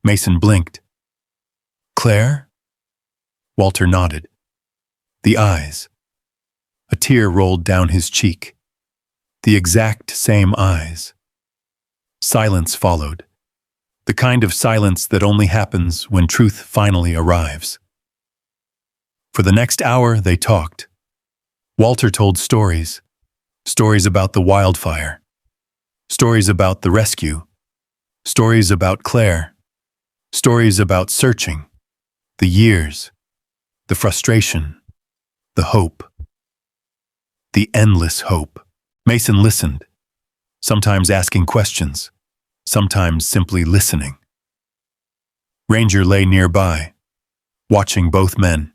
Mason blinked. Claire? Walter nodded. The eyes. A tear rolled down his cheek. The exact same eyes. Silence followed. The kind of silence that only happens when truth finally arrives. For the next hour, they talked. Walter told stories. Stories about the wildfire. Stories about the rescue. Stories about Claire. Stories about searching. The years. The frustration. The hope. The endless hope. Mason listened, sometimes asking questions, sometimes simply listening. Ranger lay nearby, watching both men,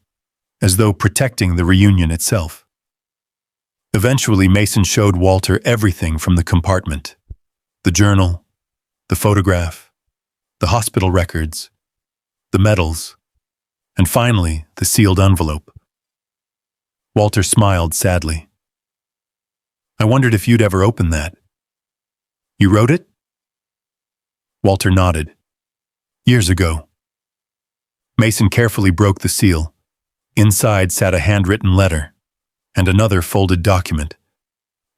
as though protecting the reunion itself. Eventually, Mason showed Walter everything from the compartment: the journal, the photograph, the hospital records, the medals, and finally, the sealed envelope. Walter smiled sadly. I wondered if you'd ever open that. You wrote it? Walter nodded. Years ago. Mason carefully broke the seal. Inside sat a handwritten letter and another folded document.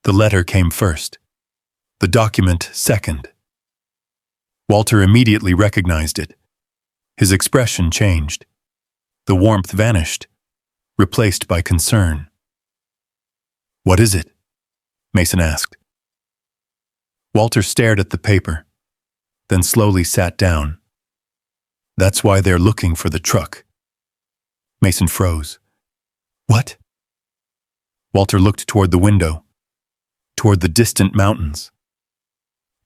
The letter came first. The document second. Walter immediately recognized it. His expression changed. The warmth vanished, replaced by concern. What is it? Mason asked. Walter stared at the paper, then slowly sat down. That's why they're looking for the truck. Mason froze. What? Walter looked toward the window, toward the distant mountains,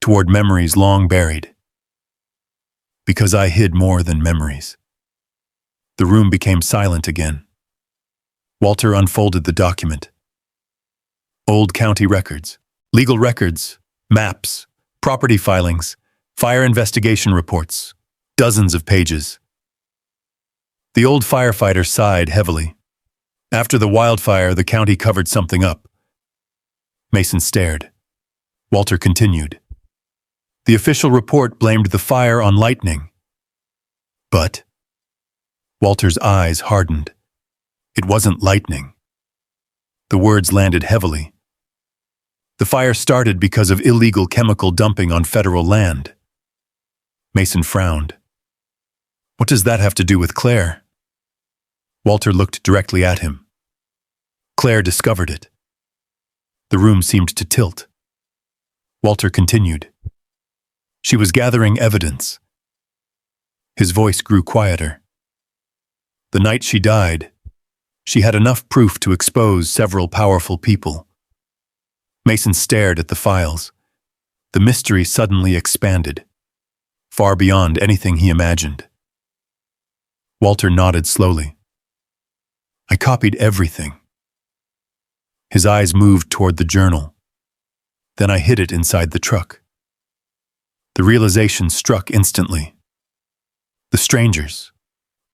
toward memories long buried. Because I hid more than memories. The room became silent again. Walter unfolded the document. Old county records, legal records, maps, property filings, fire investigation reports, dozens of pages. The old firefighter sighed heavily. After the wildfire, the county covered something up. Mason stared. Walter continued. The official report blamed the fire on lightning. But Walter's eyes hardened. It wasn't lightning. The words landed heavily. The fire started because of illegal chemical dumping on federal land. Mason frowned. What does that have to do with Claire? Walter looked directly at him. Claire discovered it. The room seemed to tilt. Walter continued. She was gathering evidence. His voice grew quieter. The night she died, she had enough proof to expose several powerful people. Mason stared at the files. The mystery suddenly expanded, far beyond anything he imagined. Walter nodded slowly. I copied everything. His eyes moved toward the journal. Then I hid it inside the truck. The realization struck instantly. The strangers,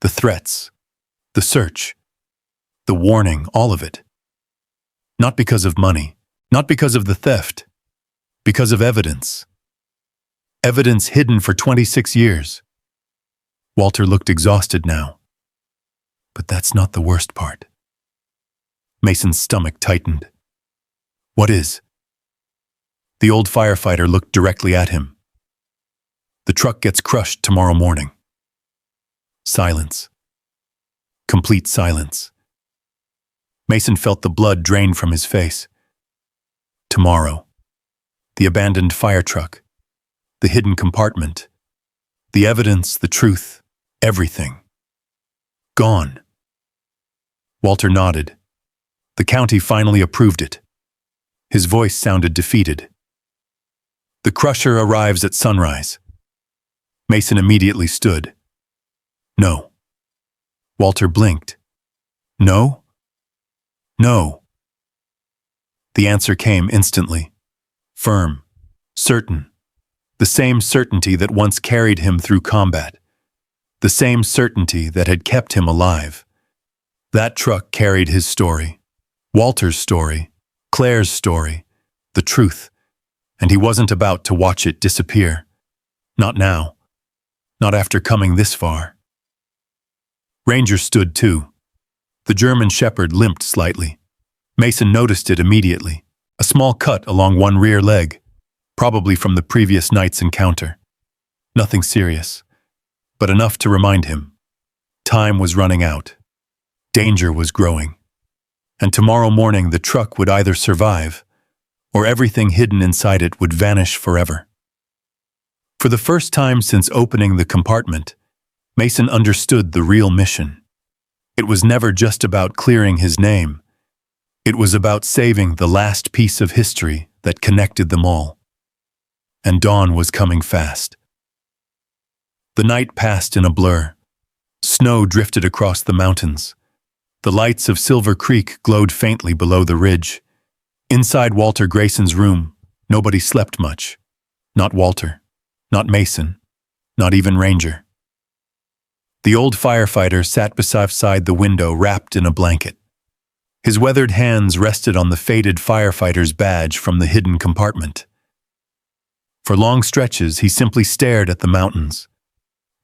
the threats, the search, the warning, all of it. Not because of money, not because of the theft, because of evidence. Evidence hidden for 26 years. Walter looked exhausted now. But that's not the worst part. Mason's stomach tightened. What is? The old firefighter looked directly at him. The truck gets crushed tomorrow morning. Silence. Complete silence. Mason felt the blood drain from his face. Tomorrow. The abandoned fire truck. The hidden compartment. The evidence, the truth, everything. Gone. Walter nodded. The county finally approved it. His voice sounded defeated. The crusher arrives at sunrise. Mason immediately stood. No. Walter blinked. No? No. The answer came instantly. Firm. Certain. The same certainty that once carried him through combat. The same certainty that had kept him alive. That truck carried his story. Walter's story. Claire's story. The truth. And he wasn't about to watch it disappear. Not now. Not after coming this far. Ranger stood too. The German shepherd limped slightly. Mason noticed it immediately. A small cut along one rear leg, probably from the previous night's encounter. Nothing serious, but enough to remind him. Time was running out. Danger was growing. And tomorrow morning the truck would either survive, or everything hidden inside it would vanish forever. For the first time since opening the compartment, Mason understood the real mission. It was never just about clearing his name. It was about saving the last piece of history that connected them all. And dawn was coming fast. The night passed in a blur. Snow drifted across the mountains. The lights of Silver Creek glowed faintly below the ridge. Inside Walter Grayson's room, nobody slept much. Not Walter, not Mason, not even Ranger. The old firefighter sat beside the window wrapped in a blanket. His weathered hands rested on the faded firefighter's badge from the hidden compartment. For long stretches, he simply stared at the mountains.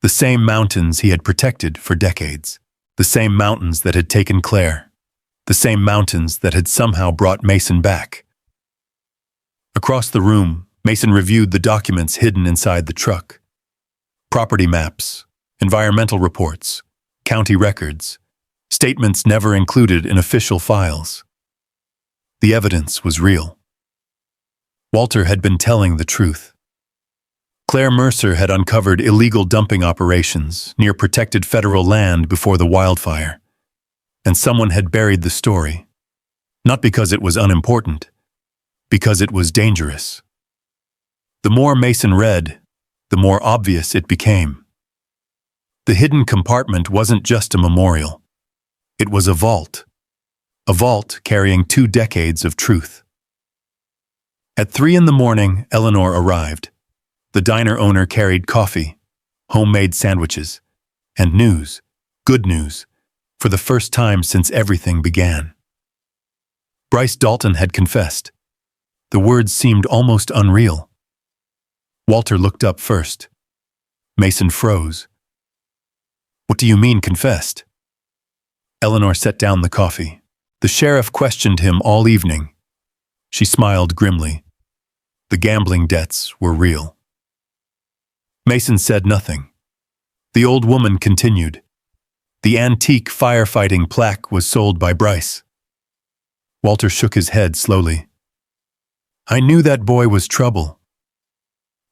The same mountains he had protected for decades. The same mountains that had taken Claire. The same mountains that had somehow brought Mason back. Across the room, Mason reviewed the documents hidden inside the truck. Property maps, environmental reports, county records, statements never included in official files. The evidence was real. Walter had been telling the truth. Claire Mercer had uncovered illegal dumping operations near protected federal land before the wildfire, and someone had buried the story, not because it was unimportant, because it was dangerous. The more Mason read, the more obvious it became. The hidden compartment wasn't just a memorial. It was a vault carrying 2 decades of truth. At 3 a.m, Eleanor arrived. The diner owner carried coffee, homemade sandwiches, and news, good news, for the first time since everything began. Bryce Dalton had confessed. The words seemed almost unreal. Walter looked up first. Mason froze. What do you mean confessed? Eleanor set down the coffee. The sheriff questioned him all evening. She smiled grimly. The gambling debts were real. Mason said nothing. The old woman continued. The antique firefighting plaque was sold by Bryce. Walter shook his head slowly. I knew that boy was trouble.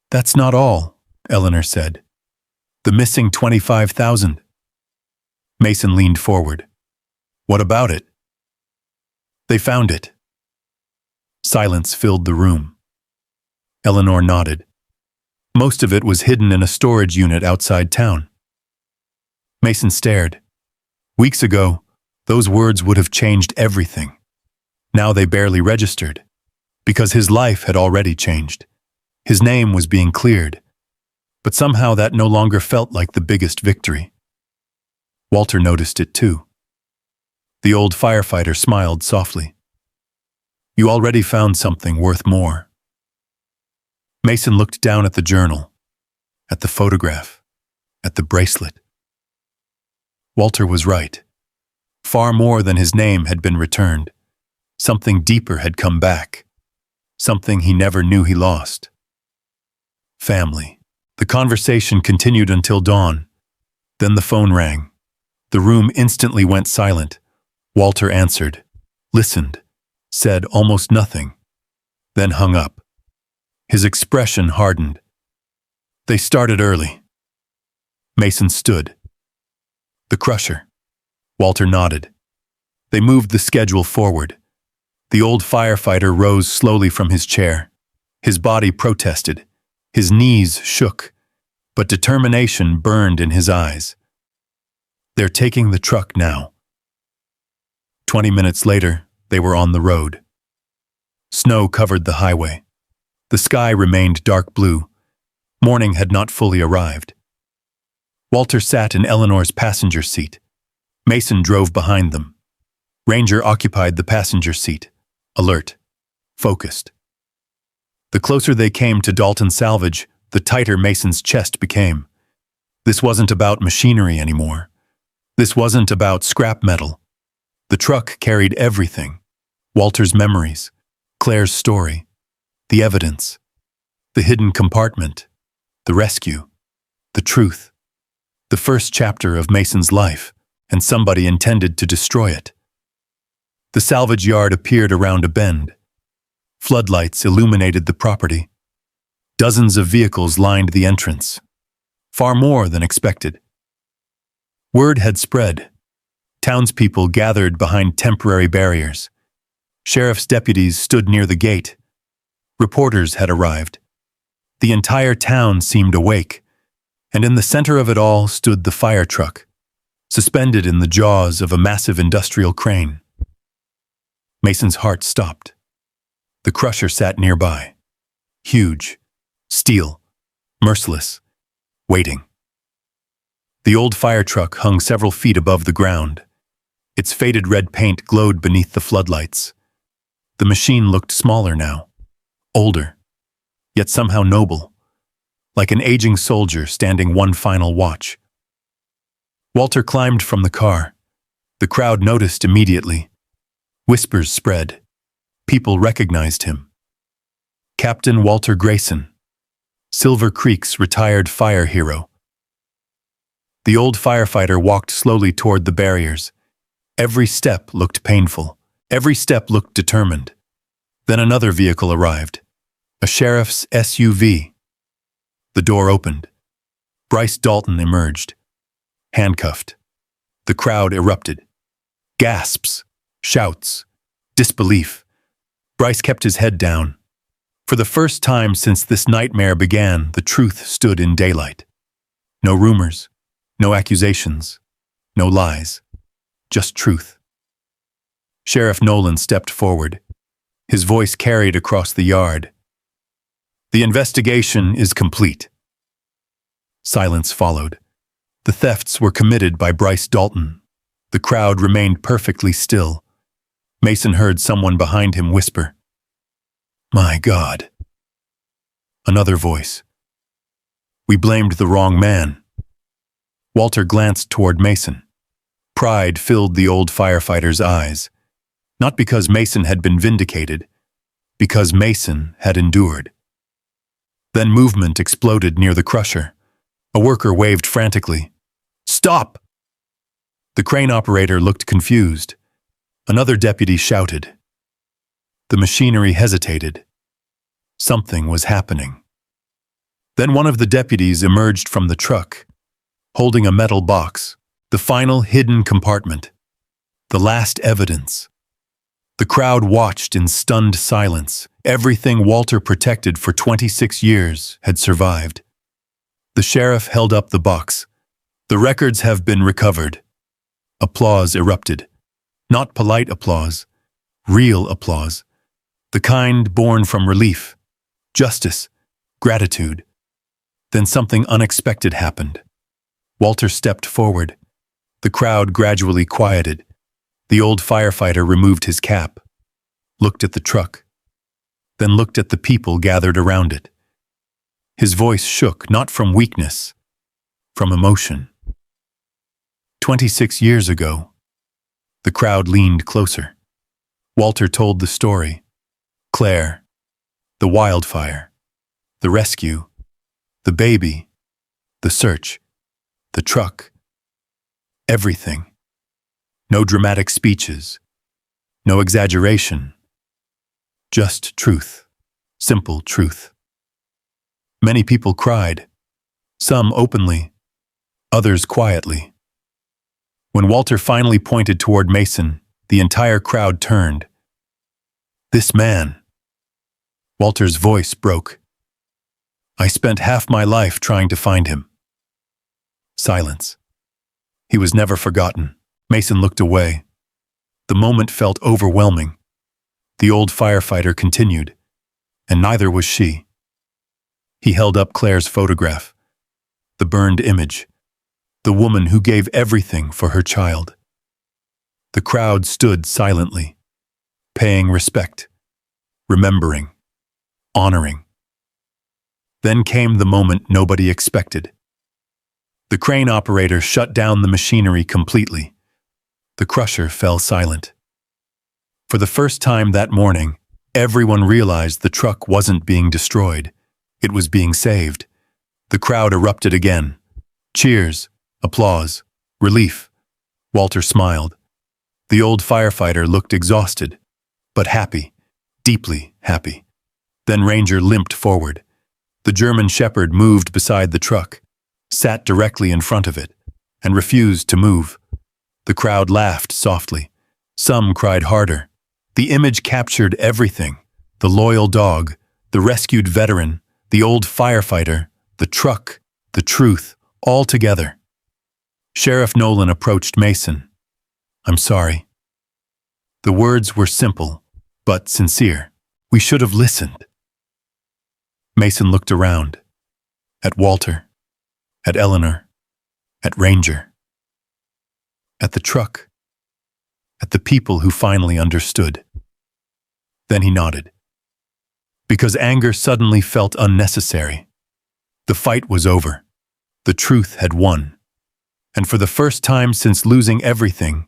That's not all, Eleanor said. The missing $25,000. Mason leaned forward. What about it? They found it. Silence filled the room. Eleanor nodded. Most of it was hidden in a storage unit outside town. Mason stared. Weeks ago, those words would have changed everything. Now they barely registered, because his life had already changed. His name was being cleared, But somehow that no longer felt like the biggest victory. Walter noticed it too. The old firefighter smiled softly. You already found something worth more. Mason looked down at the journal, at the photograph, at the bracelet. Walter was right. Far more than his name had been returned. Something deeper had come back. Something he never knew he lost. Family. The conversation continued until dawn. Then the phone rang. The room instantly went silent. Walter answered, listened, said almost nothing, then hung up. His expression hardened. They started early. Mason stood. The crusher. Walter nodded. They moved the schedule forward. The old firefighter rose slowly from his chair. His body protested. His knees shook, but determination burned in his eyes. They're taking the truck now. 20 minutes later, they were on the road. Snow covered the highway. The sky remained dark blue. Morning had not fully arrived. Walter sat in Eleanor's passenger seat. Mason drove behind them. Ranger occupied the passenger seat, alert, focused. The closer they came to Dalton Salvage, the tighter Mason's chest became. This wasn't about machinery anymore. This wasn't about scrap metal. The truck carried everything. Walter's memories, Claire's story, the evidence, the hidden compartment, the rescue, the truth, the first chapter of Mason's life, and somebody intended to destroy it. The salvage yard appeared around a bend. Floodlights illuminated the property. Dozens of vehicles lined the entrance, far more than expected. Word had spread. Townspeople gathered behind temporary barriers. Sheriff's deputies stood near the gate. Reporters had arrived. The entire town seemed awake, and in the center of it all stood the fire truck, suspended in the jaws of a massive industrial crane. Mason's heart stopped. The crusher sat nearby, huge, steel, merciless, waiting. The old fire truck hung several feet above the ground. Its faded red paint glowed beneath the floodlights. The machine looked smaller now, older, yet somehow noble, like an aging soldier standing one final watch. Walter climbed from the car. The crowd noticed immediately. Whispers spread. People recognized him. Captain Walter Grayson, Silver Creek's retired fire hero. The old firefighter walked slowly toward the barriers. Every step looked painful. Every step looked determined. Then another vehicle arrived, a sheriff's SUV. The door opened. Bryce Dalton emerged, handcuffed. The crowd erupted. Gasps, shouts, disbelief. Bryce kept his head down. For the first time since this nightmare began, the truth stood in daylight. No rumors, no accusations, no lies, just truth. Sheriff Nolan stepped forward. His voice carried across the yard. The investigation is complete. Silence followed. The thefts were committed by Bryce Dalton. The crowd remained perfectly still. Mason heard someone behind him whisper, "My God." Another voice. "We blamed the wrong man." Walter glanced toward Mason. Pride filled the old firefighter's eyes. Not because Mason had been vindicated, because Mason had endured. Then movement exploded near the crusher. A worker waved frantically. "Stop!" The crane operator looked confused. Another deputy shouted. The machinery hesitated. Something was happening. Then one of the deputies emerged from the truck, holding a metal box, the final hidden compartment, the last evidence. The crowd watched in stunned silence. Everything Walter protected for 26 years had survived. The sheriff held up the box. "The records have been recovered." Applause erupted. Not polite applause, real applause. The kind born from relief, justice, gratitude. Then something unexpected happened. Walter stepped forward. The crowd gradually quieted. The old firefighter removed his cap, looked at the truck, then looked at the people gathered around it. His voice shook, not from weakness, from emotion. 26 years ago. The crowd leaned closer. Walter told the story. Claire, the wildfire, the rescue, the baby, the search, the truck, everything. No dramatic speeches, no exaggeration, just truth, simple truth. Many people cried, some openly, others quietly. When Walter finally pointed toward Mason, the entire crowd turned. This man. Walter's voice broke. I spent half my life trying to find him. Silence. He was never forgotten. Mason looked away. The moment felt overwhelming. The old firefighter continued, and neither was she. He held up Claire's photograph, the burned image, the woman who gave everything for her child. The crowd stood silently, paying respect, remembering, honoring. Then came the moment nobody expected. The crane operator shut down the machinery completely. The crusher fell silent. For the first time that morning, everyone realized the truck wasn't being destroyed. It was being saved. The crowd erupted again. Cheers, applause, relief. Walter smiled. The old firefighter looked exhausted, but happy, deeply happy. Then Ranger limped forward. The German Shepherd moved beside the truck, sat directly in front of it, and refused to move. The crowd laughed softly. Some cried harder. The image captured everything: the loyal dog, the rescued veteran, the old firefighter, the truck, the truth, all together. Sheriff Nolan approached Mason. I'm sorry. The words were simple, but sincere. We should have listened. Mason looked around. At Walter. At Eleanor. At Ranger. At the truck. At the people who finally understood. Then he nodded. Because anger suddenly felt unnecessary. The fight was over. The truth had won. And for the first time since losing everything,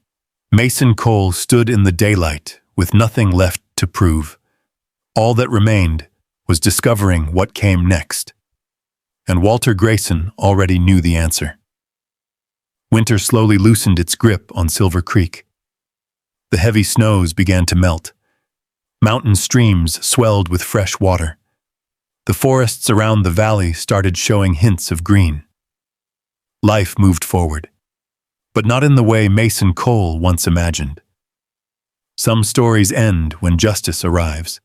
Mason Cole stood in the daylight with nothing left to prove. All that remained was discovering what came next. And Walter Grayson already knew the answer. Winter slowly loosened its grip on Silver Creek. The heavy snows began to melt. Mountain streams swelled with fresh water. The forests around the valley started showing hints of green. Life moved forward, but not in the way Mason Cole once imagined. Some stories end when justice arrives.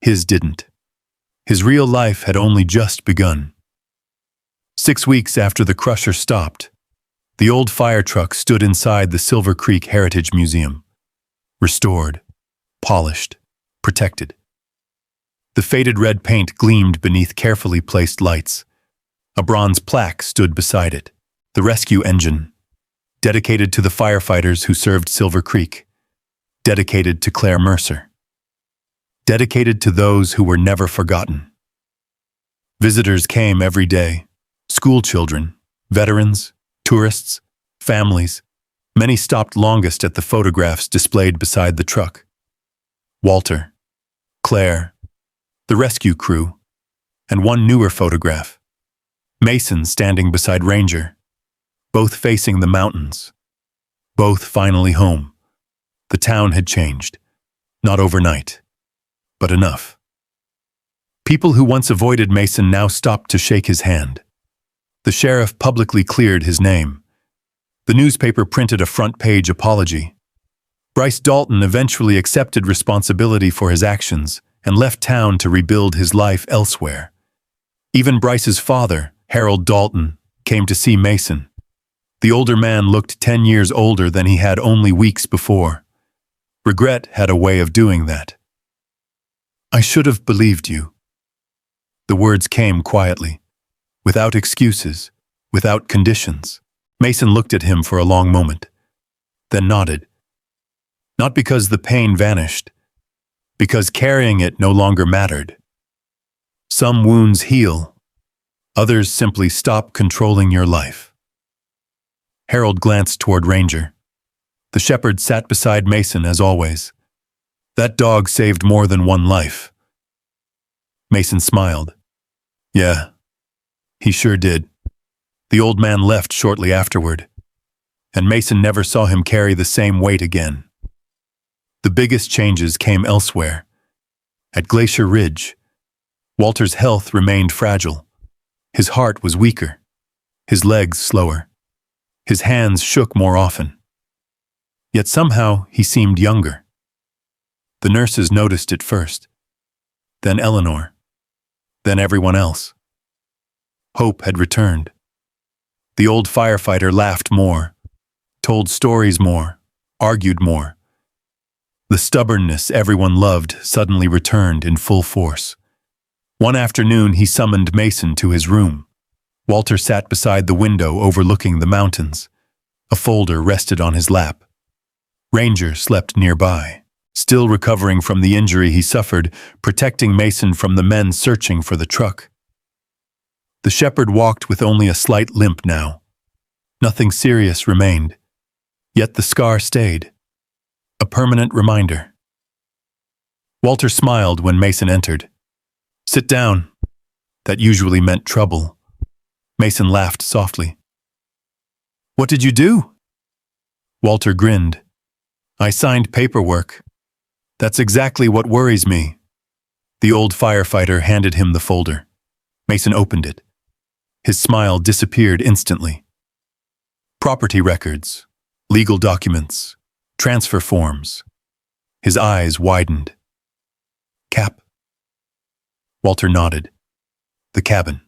His didn't. His real life had only just begun. 6 weeks after the crusher stopped, the old fire truck stood inside the Silver Creek Heritage Museum. Restored, polished, protected. The faded red paint gleamed beneath carefully placed lights. A bronze plaque stood beside it. The rescue engine, dedicated to the firefighters who served Silver Creek, dedicated to Claire Mercer, dedicated to those who were never forgotten. Visitors came every day, school children, veterans, tourists, families. Many stopped longest at the photographs displayed beside the truck. Walter, Claire, the rescue crew, and one newer photograph, Mason standing beside Ranger, both facing the mountains, both finally home. The town had changed, not overnight, but enough. People who once avoided Mason now stopped to shake his hand. The sheriff publicly cleared his name. The newspaper printed a front-page apology. Bryce Dalton eventually accepted responsibility for his actions and left town to rebuild his life elsewhere. Even Bryce's father, Harold Dalton, came to see Mason. The older man looked 10 years older than he had only weeks before. Regret had a way of doing that. I should have believed you. The words came quietly, without excuses, without conditions. Mason looked at him for a long moment, then nodded. Not because the pain vanished, because carrying it no longer mattered. Some wounds heal, others simply stop controlling your life. Harold glanced toward Ranger. The shepherd sat beside Mason as always. That dog saved more than one life. Mason smiled. Yeah, he sure did. The old man left shortly afterward, and Mason never saw him carry the same weight again. The biggest changes came elsewhere. At Glacier Ridge, Walter's health remained fragile. His heart was weaker, his legs slower, his hands shook more often. Yet somehow he seemed younger. The nurses noticed it first, then Eleanor, then everyone else. Hope had returned. The old firefighter laughed more, told stories more, argued more. The stubbornness everyone loved suddenly returned in full force. One afternoon he summoned Mason to his room. Walter sat beside the window overlooking the mountains. A folder rested on his lap. Ranger slept nearby, still recovering from the injury he suffered, protecting Mason from the men searching for the truck. The shepherd walked with only a slight limp now. Nothing serious remained, yet the scar stayed. A permanent reminder. Walter smiled when Mason entered. Sit down. That usually meant trouble. Mason laughed softly. What did you do? Walter grinned. I signed paperwork. That's exactly what worries me. The old firefighter handed him the folder. Mason opened it. His smile disappeared instantly. Property records, legal documents, transfer forms. His eyes widened. Cap? Walter nodded. The cabin.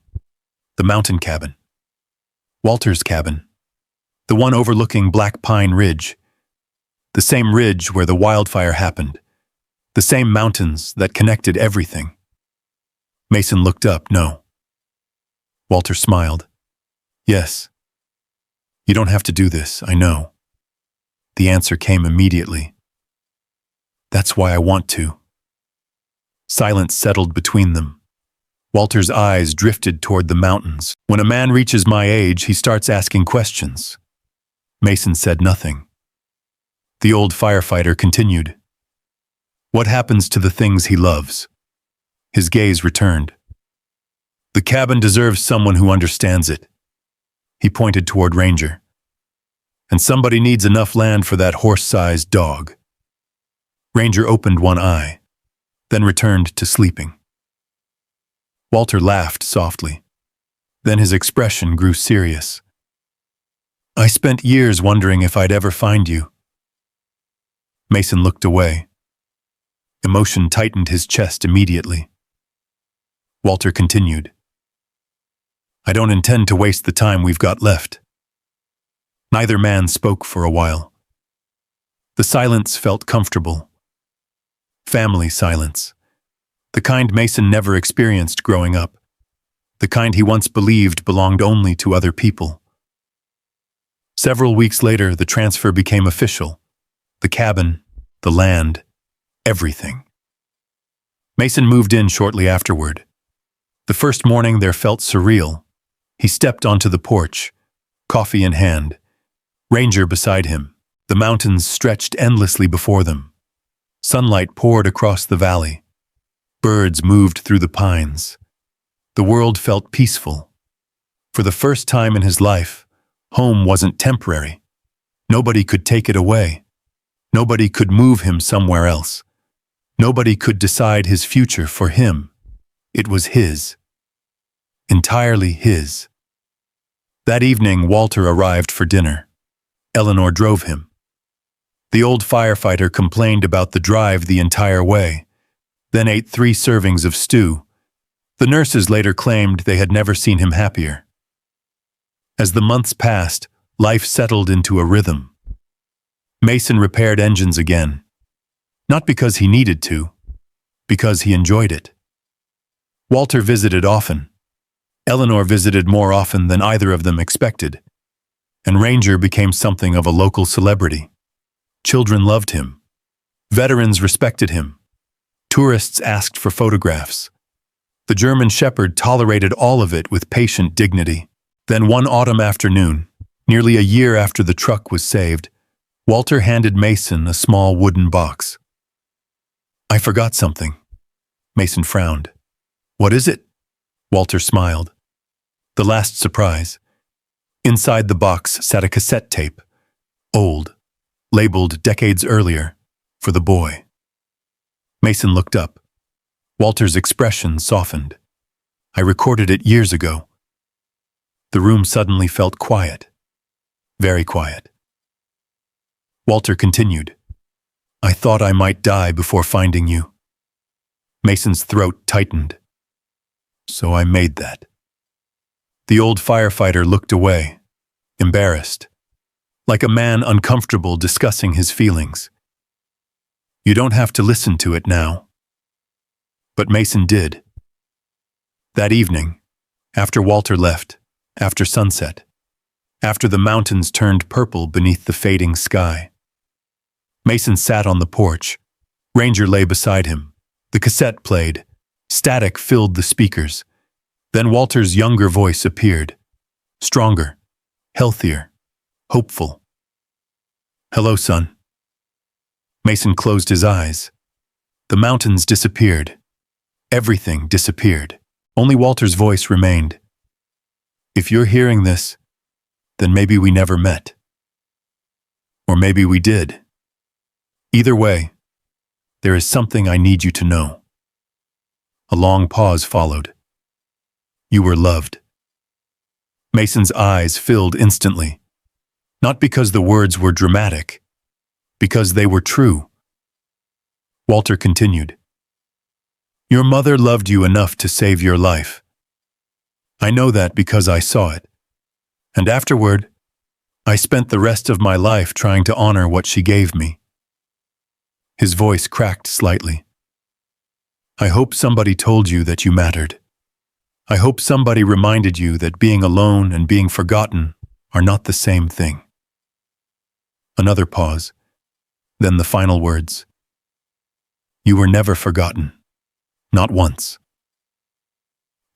The mountain cabin. Walter's cabin. The one overlooking Black Pine Ridge. The same ridge where the wildfire happened. The same mountains that connected everything. Mason looked up. No. Walter smiled. Yes. You don't have to do this, I know. The answer came immediately. That's why I want to. Silence settled between them. Walter's eyes drifted toward the mountains. When a man reaches my age, he starts asking questions. Mason said nothing. The old firefighter continued. What happens to the things he loves? His gaze returned. The cabin deserves someone who understands it. He pointed toward Ranger. And somebody needs enough land for that horse-sized dog. Ranger opened one eye, then returned to sleeping. Walter laughed softly. Then his expression grew serious. I spent years wondering if I'd ever find you. Mason looked away. Emotion tightened his chest immediately. Walter continued. I don't intend to waste the time we've got left. Neither man spoke for a while. The silence felt comfortable. Family silence. The kind Mason never experienced growing up. The kind he once believed belonged only to other people. Several weeks later, the transfer became official. The cabin, the land, everything. Mason moved in shortly afterward. The first morning there felt surreal. He stepped onto the porch, coffee in hand. Ranger beside him. The mountains stretched endlessly before them. Sunlight poured across the valley. Birds moved through the pines. The world felt peaceful. For the first time in his life, home wasn't temporary. Nobody could take it away. Nobody could move him somewhere else. Nobody could decide his future for him. It was his. Entirely his. That evening, Walter arrived for dinner. Eleanor drove him. The old firefighter complained about the drive the entire way, then ate 3 servings of stew. The nurses later claimed they had never seen him happier. As the months passed, life settled into a rhythm. Mason repaired engines again. Not because he needed to, because he enjoyed it. Walter visited often. Eleanor visited more often than either of them expected, and Ranger became something of a local celebrity. Children loved him. Veterans respected him. Tourists asked for photographs. The German Shepherd tolerated all of it with patient dignity. Then one autumn afternoon, nearly a year after the truck was saved, Walter handed Mason a small wooden box. "I forgot something." Mason frowned. "What is it?" Walter smiled. The last surprise. Inside the box sat a cassette tape, old, labeled decades earlier, for the boy. Mason looked up. Walter's expression softened. "I recorded it years ago." The room suddenly felt quiet. Very quiet. Walter continued. "I thought I might die before finding you." Mason's throat tightened. "So I made that." The old firefighter looked away, embarrassed, like a man uncomfortable discussing his feelings. "You don't have to listen to it now." But Mason did. That evening, after Walter left, after sunset, after the mountains turned purple beneath the fading sky, Mason sat on the porch. Ranger lay beside him. The cassette played. Static filled the speakers. Then Walter's younger voice appeared. Stronger, healthier, hopeful. "Hello, son." Mason closed his eyes. The mountains disappeared. Everything disappeared. Only Walter's voice remained. "If you're hearing this, then maybe we never met. Or maybe we did. Either way, there is something I need you to know." A long pause followed. "You were loved." Mason's eyes filled instantly, not because the words were dramatic, because they were true. Walter continued. "Your mother loved you enough to save your life. I know that because I saw it. And afterward, I spent the rest of my life trying to honor what she gave me." His voice cracked slightly. "I hope somebody told you that you mattered. I hope somebody reminded you that being alone and being forgotten are not the same thing." Another pause, then the final words. "You were never forgotten. Not once."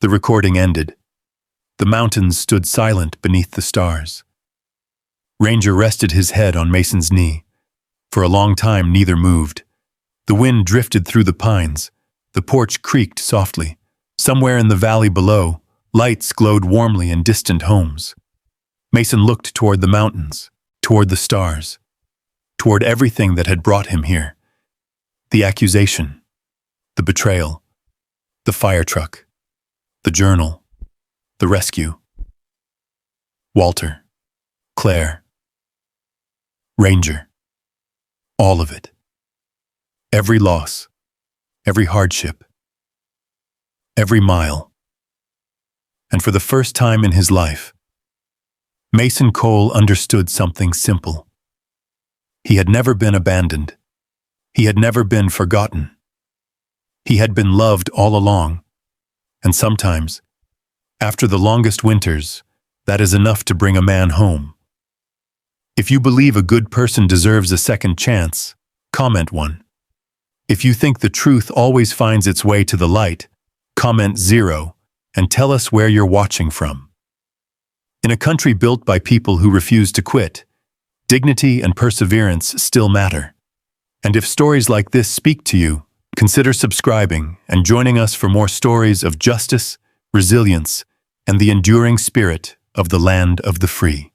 The recording ended. The mountains stood silent beneath the stars. Ranger rested his head on Mason's knee. For a long time, neither moved. The wind drifted through the pines. The porch creaked softly. Somewhere in the valley below, lights glowed warmly in distant homes. Mason looked toward the mountains, toward the stars, toward everything that had brought him here. The accusation, the betrayal, the fire truck, the journal, the rescue. Walter, Claire, Ranger. All of it. Every loss, every hardship, every mile. And for the first time in his life, Mason Cole understood something simple. He had never been abandoned. He had never been forgotten. He had been loved all along. And sometimes, after the longest winters, that is enough to bring a man home. If you believe a good person deserves a second chance, comment 1. If you think the truth always finds its way to the light, comment 0 and tell us where you're watching from. In a country built by people who refuse to quit, dignity and perseverance still matter. And if stories like this speak to you, consider subscribing and joining us for more stories of justice, resilience, and the enduring spirit of the land of the free.